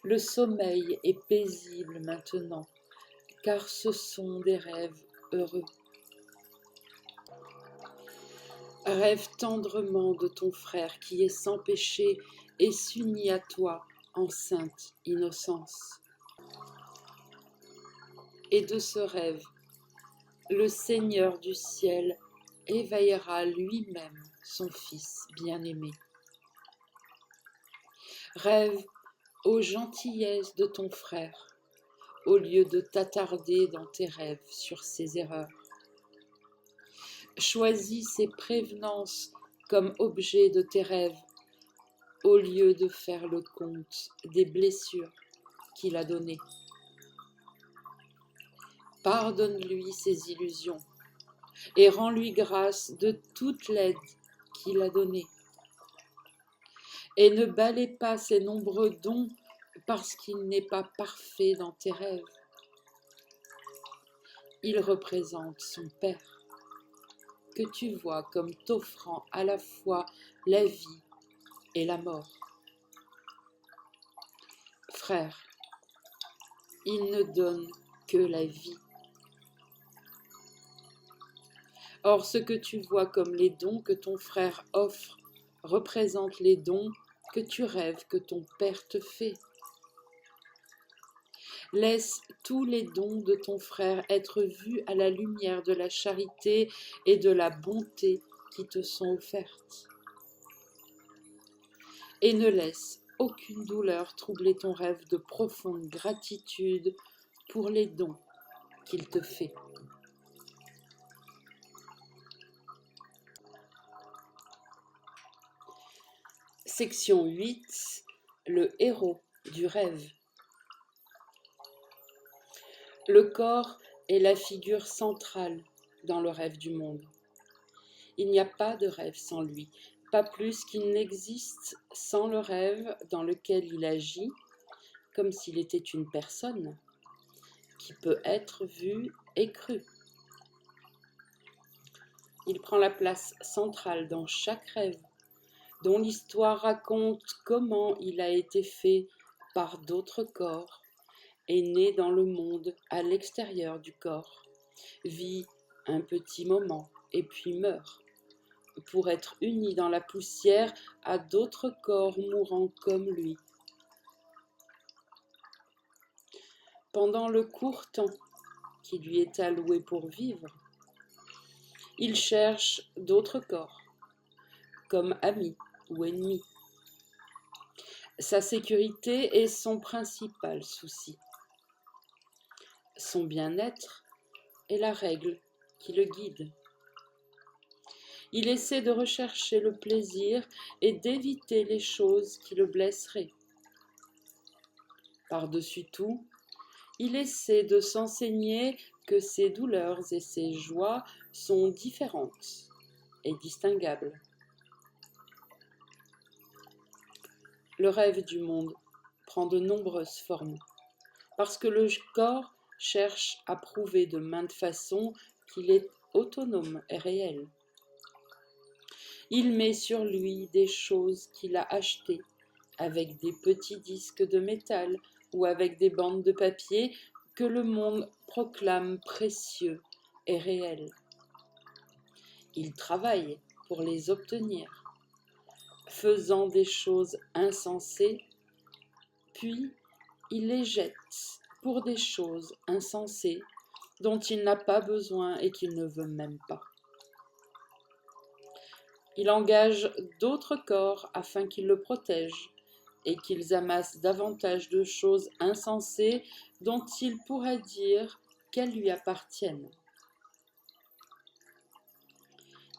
Le sommeil est paisible maintenant, car ce sont des rêves heureux. Rêve tendrement de ton frère qui est sans péché et s'unit à toi en sainte innocence. Et de ce rêve, le Seigneur du ciel éveillera lui-même son Fils bien-aimé. Rêve aux gentillesses de ton frère, au lieu de t'attarder dans tes rêves sur ses erreurs. Choisis ses prévenances comme objet de tes rêves, au lieu de faire le compte des blessures qu'il a données. Pardonne-lui ses illusions et rends-lui grâce de toute l'aide qu'il a donnée. Et ne balaie pas ses nombreux dons parce qu'il n'est pas parfait dans tes rêves. Il représente son Père, que tu vois comme t'offrant à la fois la vie et la mort. Frère, il ne donne que la vie. Or, ce que tu vois comme les dons que ton frère offre représente les dons que tu rêves que ton Père te fait. Laisse tous les dons de ton frère être vus à la lumière de la charité et de la bonté qui te sont offertes. Et ne laisse aucune douleur troubler ton rêve de profonde gratitude pour les dons qu'il te fait. Section 8. Le héros du rêve. Le corps est la figure centrale dans le rêve du monde. Il n'y a pas de rêve sans lui, pas plus qu'il n'existe sans le rêve dans lequel il agit, comme s'il était une personne qui peut être vue et crue. Il prend la place centrale dans chaque rêve, dont l'histoire raconte comment il a été fait par d'autres corps, est né dans le monde à l'extérieur du corps, vit un petit moment et puis meurt, pour être uni dans la poussière à d'autres corps mourants comme lui. Pendant le court temps qui lui est alloué pour vivre, il cherche d'autres corps, comme amis ou ennemis. Sa sécurité est son principal souci. Son bien-être est la règle qui le guide. Il essaie de rechercher le plaisir et d'éviter les choses qui le blesseraient. Par-dessus tout, il essaie de s'enseigner que ses douleurs et ses joies sont différentes et distinguables. Le rêve du monde prend de nombreuses formes, parce que le corps cherche à prouver de maintes façons qu'il est autonome et réel. Il met sur lui des choses qu'il a achetées, avec des petits disques de métal ou avec des bandes de papier que le monde proclame précieux et réels. Il travaille pour les obtenir, faisant des choses insensées, puis il les jette pour des choses insensées dont il n'a pas besoin et qu'il ne veut même pas. Il engage d'autres corps afin qu'ils le protègent et qu'ils amassent davantage de choses insensées dont il pourrait dire qu'elles lui appartiennent.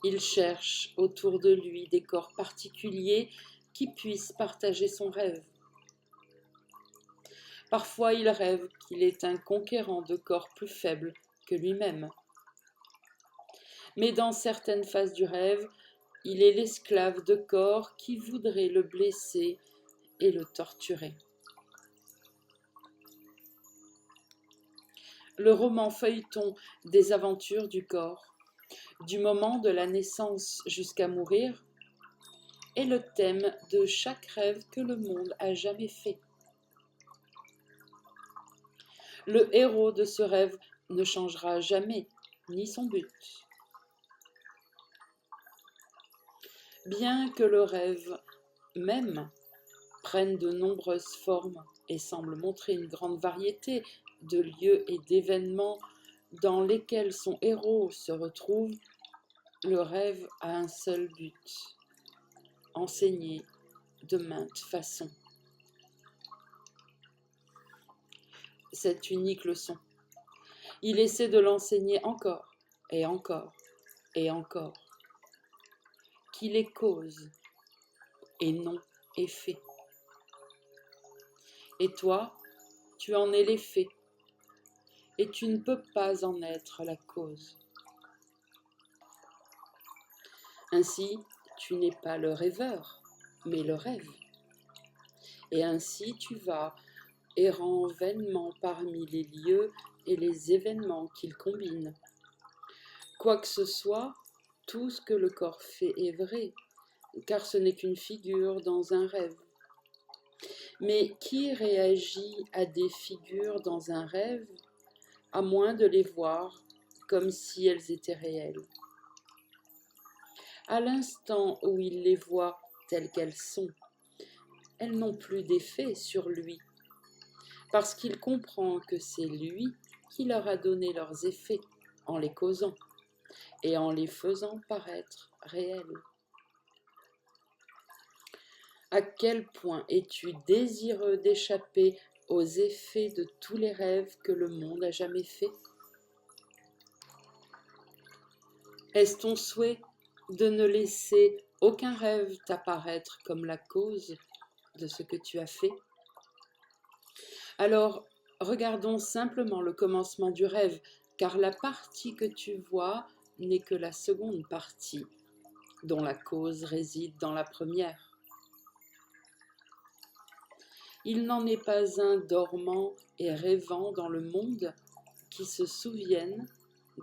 Il cherche autour de lui des corps particuliers qui puissent partager son rêve. Parfois il rêve qu'il est un conquérant de corps plus faibles que lui-même. Mais dans certaines phases du rêve, il est l'esclave de corps qui voudraient le blesser et le torturer. Le roman feuilleton des aventures du corps, du moment de la naissance jusqu'à mourir, est le thème de chaque rêve que le monde a jamais fait. Le héros de ce rêve ne changera jamais, ni son but. Bien que le rêve même prenne de nombreuses formes et semble montrer une grande variété de lieux et d'événements dans lesquels son héros se retrouve, le rêve a un seul but, enseigner de maintes façons. Cette unique leçon, il essaie de l'enseigner encore et encore et encore, qu'il est cause et non effet. Et toi, tu en es l'effet, et tu ne peux pas en être la cause. Ainsi, tu n'es pas le rêveur, mais le rêve. Et ainsi tu vas, errant vainement parmi les lieux et les événements qu'il combine. Quoi que ce soit, tout ce que le corps fait est vrai, car ce n'est qu'une figure dans un rêve. Mais qui réagit à des figures dans un rêve, à moins de les voir comme si elles étaient réelles? À l'instant où il les voit telles qu'elles sont, elles n'ont plus d'effet sur lui, parce qu'il comprend que c'est lui qui leur a donné leurs effets en les causant et en les faisant paraître réels. À quel point es-tu désireux d'échapper aux effets de tous les rêves que le monde a jamais faits? Est-ce ton souhait de ne laisser aucun rêve t'apparaître comme la cause de ce que tu as fait? Alors, regardons simplement le commencement du rêve, car la partie que tu vois n'est que la seconde partie, dont la cause réside dans la première. Il n'en est pas un dormant et rêvant dans le monde qui se souvienne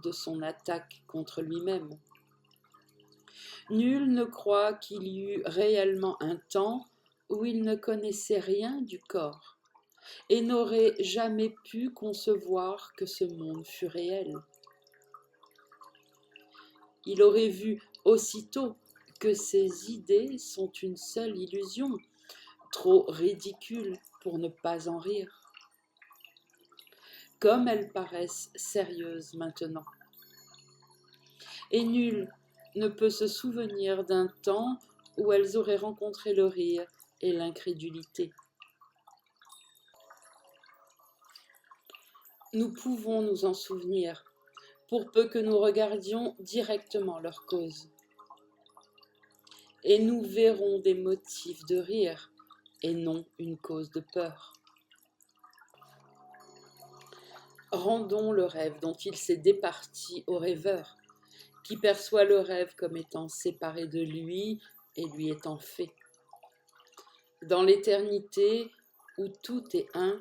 de son attaque contre lui-même. Nul ne croit qu'il y eut réellement un temps où il ne connaissait rien du corps et n'aurait jamais pu concevoir que ce monde fût réel. Il aurait vu aussitôt que ces idées sont une seule illusion, trop ridicule pour ne pas en rire, comme elles paraissent sérieuses maintenant. Et nul ne peut se souvenir d'un temps où elles auraient rencontré le rire et l'incrédulité. Nous pouvons nous en souvenir, pour peu que nous regardions directement leur cause. Et nous verrons des motifs de rire, et non une cause de peur. Rendons le rêve dont il s'est départi au rêveur, qui perçoit le rêve comme étant séparé de lui et lui étant fait. Dans l'éternité, où tout est un,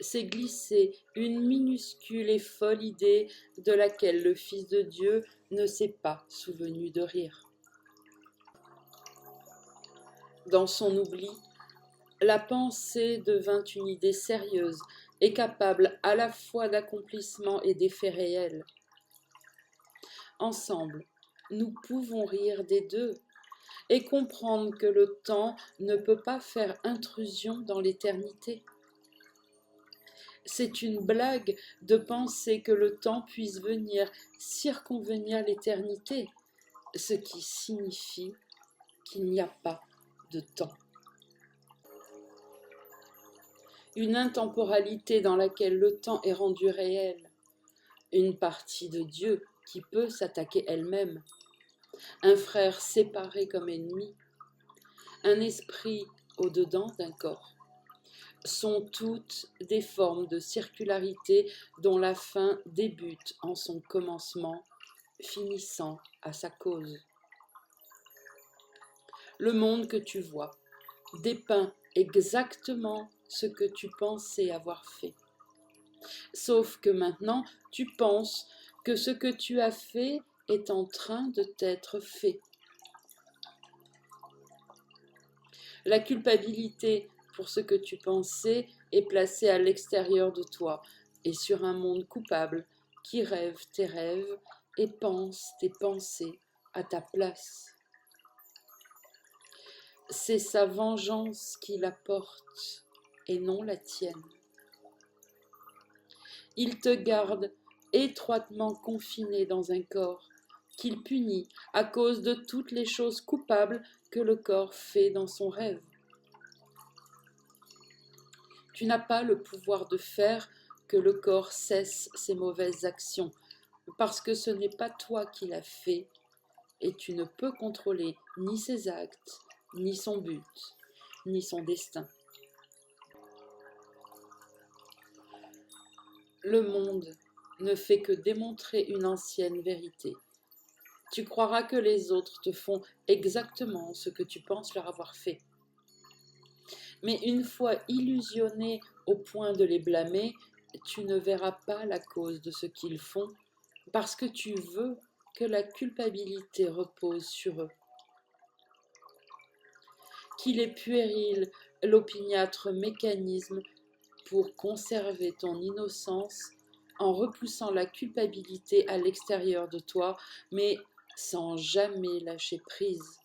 s'est glissée une minuscule et folle idée de laquelle le Fils de Dieu ne s'est pas souvenu de rire. Dans son oubli, la pensée devint une idée sérieuse et capable à la fois d'accomplissement et d'effets réels. Ensemble, nous pouvons rire des deux et comprendre que le temps ne peut pas faire intrusion dans l'éternité. C'est une blague de penser que le temps puisse venir circonvenir l'éternité, ce qui signifie qu'il n'y a pas de temps. Une intemporalité dans laquelle le temps est rendu réel, une partie de Dieu qui peut s'attaquer elle-même, un frère séparé comme ennemi, un esprit au-dedans d'un corps, sont toutes des formes de circularité dont la fin débute en son commencement, finissant à sa cause. Le monde que tu vois dépeint exactement ce que tu pensais avoir fait. Sauf que maintenant, tu penses que ce que tu as fait est en train de t'être fait. La culpabilité pour ce que tu pensais est placée à l'extérieur de toi et sur un monde coupable qui rêve tes rêves et pense tes pensées à ta place. C'est sa vengeance qui la porte et non la tienne. Il te garde étroitement confiné dans un corps qu'il punit à cause de toutes les choses coupables que le corps fait dans son rêve. Tu n'as pas le pouvoir de faire que le corps cesse ses mauvaises actions, parce que ce n'est pas toi qui l'as fait, et tu ne peux contrôler ni ses actes, ni son but, ni son destin. Le monde ne fait que démontrer une ancienne vérité. Tu croiras que les autres te font exactement ce que tu penses leur avoir fait. Mais une fois illusionné au point de les blâmer, tu ne verras pas la cause de ce qu'ils font, parce que tu veux que la culpabilité repose sur eux. Qu'il est puéril l'opiniâtre mécanisme pour conserver ton innocence en repoussant la culpabilité à l'extérieur de toi, mais sans jamais lâcher prise.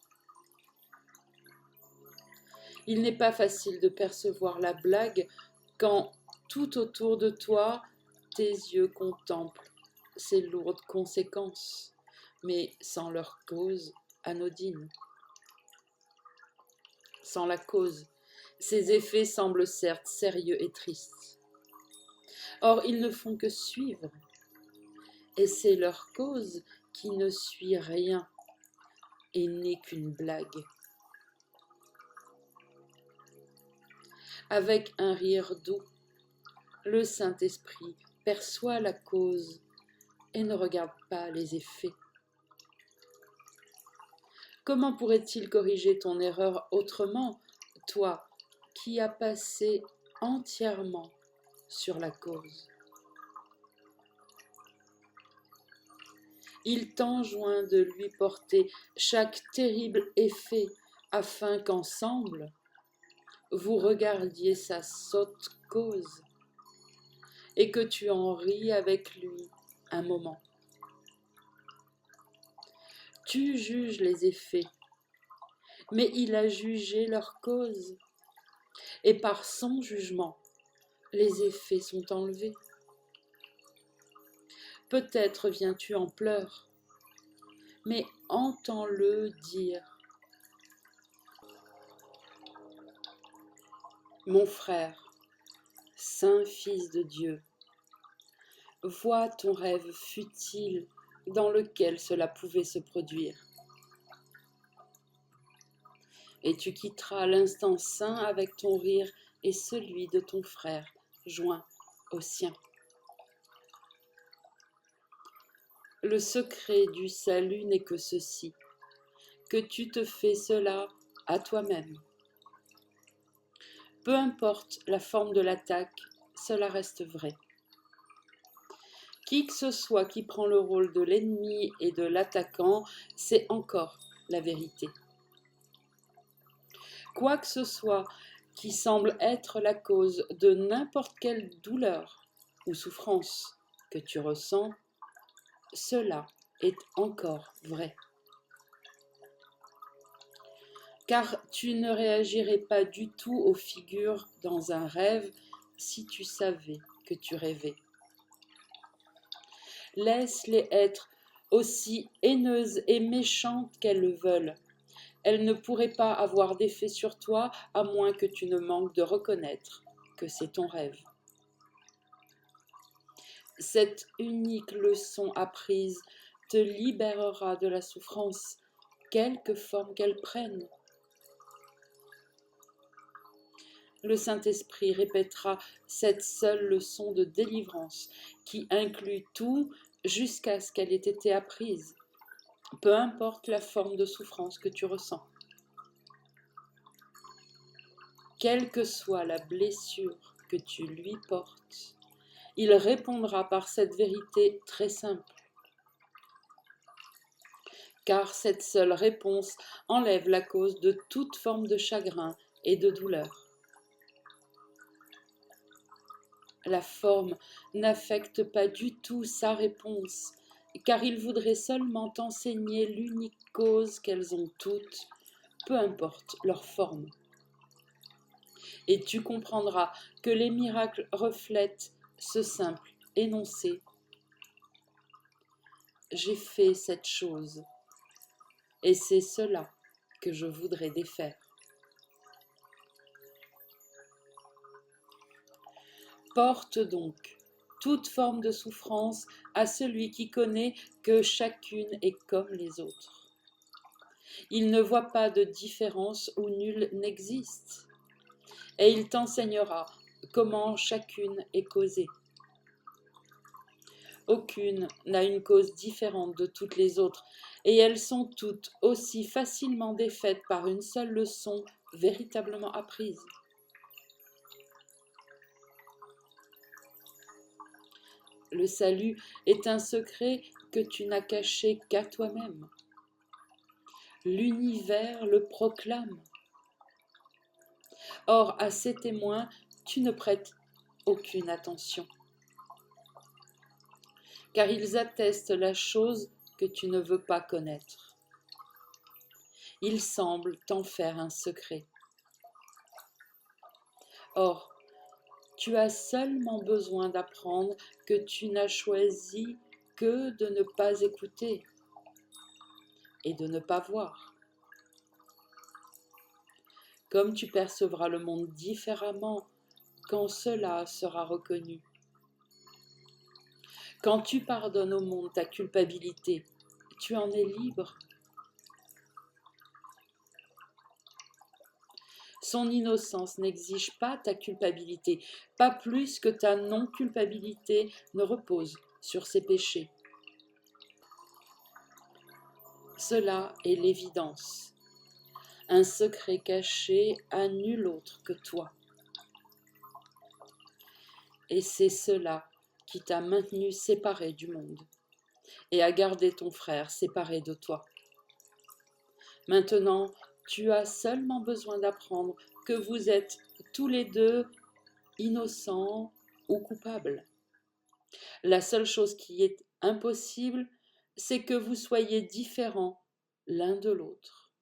Il n'est pas facile de percevoir la blague quand tout autour de toi, tes yeux contemplent ces lourdes conséquences, mais sans leur cause anodine. Sans la cause, ces effets semblent certes sérieux et tristes. Or, ils ne font que suivre, et c'est leur cause qui ne suit rien et n'est qu'une blague. Avec un rire doux, le Saint-Esprit perçoit la cause et ne regarde pas les effets. Comment pourrait-il corriger ton erreur autrement, toi qui as passé entièrement sur la cause? Il t'enjoint de lui porter chaque terrible effet afin qu'ensemble, vous regardiez sa sotte cause et que tu en ris avec lui un moment. Tu juges les effets, mais il a jugé leur cause, et par son jugement, les effets sont enlevés. Peut-être viens-tu en pleurs, mais entends-le dire. Mon frère, saint Fils de Dieu, vois ton rêve futile dans lequel cela pouvait se produire. Et tu quitteras l'instant saint avec ton rire et celui de ton frère joint au sien. Le secret du salut n'est que ceci, que tu te fais cela à toi-même. Peu importe la forme de l'attaque, cela reste vrai. Qui que ce soit qui prend le rôle de l'ennemi et de l'attaquant, c'est encore la vérité. Quoi que ce soit qui semble être la cause de n'importe quelle douleur ou souffrance que tu ressens, cela est encore vrai. Car tu ne réagirais pas du tout aux figures dans un rêve si tu savais que tu rêvais. Laisse-les être aussi haineuses et méchantes qu'elles le veulent. Elles ne pourraient pas avoir d'effet sur toi à moins que tu ne manques de reconnaître que c'est ton rêve. Cette unique leçon apprise te libérera de la souffrance, quelque forme qu'elle prenne. Le Saint-Esprit répétera cette seule leçon de délivrance qui inclut tout jusqu'à ce qu'elle ait été apprise, peu importe la forme de souffrance que tu ressens. Quelle que soit la blessure que tu lui portes, il répondra par cette vérité très simple. Car cette seule réponse enlève la cause de toute forme de chagrin et de douleur. La forme n'affecte pas du tout sa réponse, car il voudrait seulement t'enseigner l'unique cause qu'elles ont toutes, peu importe leur forme. Et tu comprendras que les miracles reflètent ce simple énoncé. J'ai fait cette chose, et c'est cela que je voudrais défaire. Porte donc toute forme de souffrance à celui qui connaît que chacune est comme les autres. Il ne voit pas de différence où nulle n'existe, et il t'enseignera comment chacune est causée. Aucune n'a une cause différente de toutes les autres, et elles sont toutes aussi facilement défaites par une seule leçon véritablement apprise. Le salut est un secret que tu n'as caché qu'à toi-même. L'univers le proclame. Or, à ces témoins, tu ne prêtes aucune attention, car ils attestent la chose que tu ne veux pas connaître. Ils semblent t'en faire un secret. Or, tu as seulement besoin d'apprendre que tu n'as choisi que de ne pas écouter et de ne pas voir. Comme tu percevras le monde différemment quand cela sera reconnu. Quand tu pardonnes au monde ta culpabilité, tu en es libre. Son innocence n'exige pas ta culpabilité, pas plus que ta non-culpabilité ne repose sur ses péchés. Cela est l'évidence. Un secret caché à nul autre que toi. Et c'est cela qui t'a maintenu séparé du monde et a gardé ton frère séparé de toi. Maintenant, tu as seulement besoin d'apprendre que vous êtes tous les deux innocents ou coupables. La seule chose qui est impossible, c'est que vous soyez différents l'un de l'autre,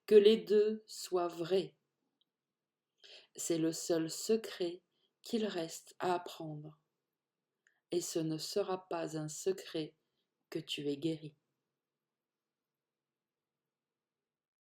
que les deux soient vrais. C'est le seul secret qu'il reste à apprendre, et ce ne sera pas un secret que tu es guéri.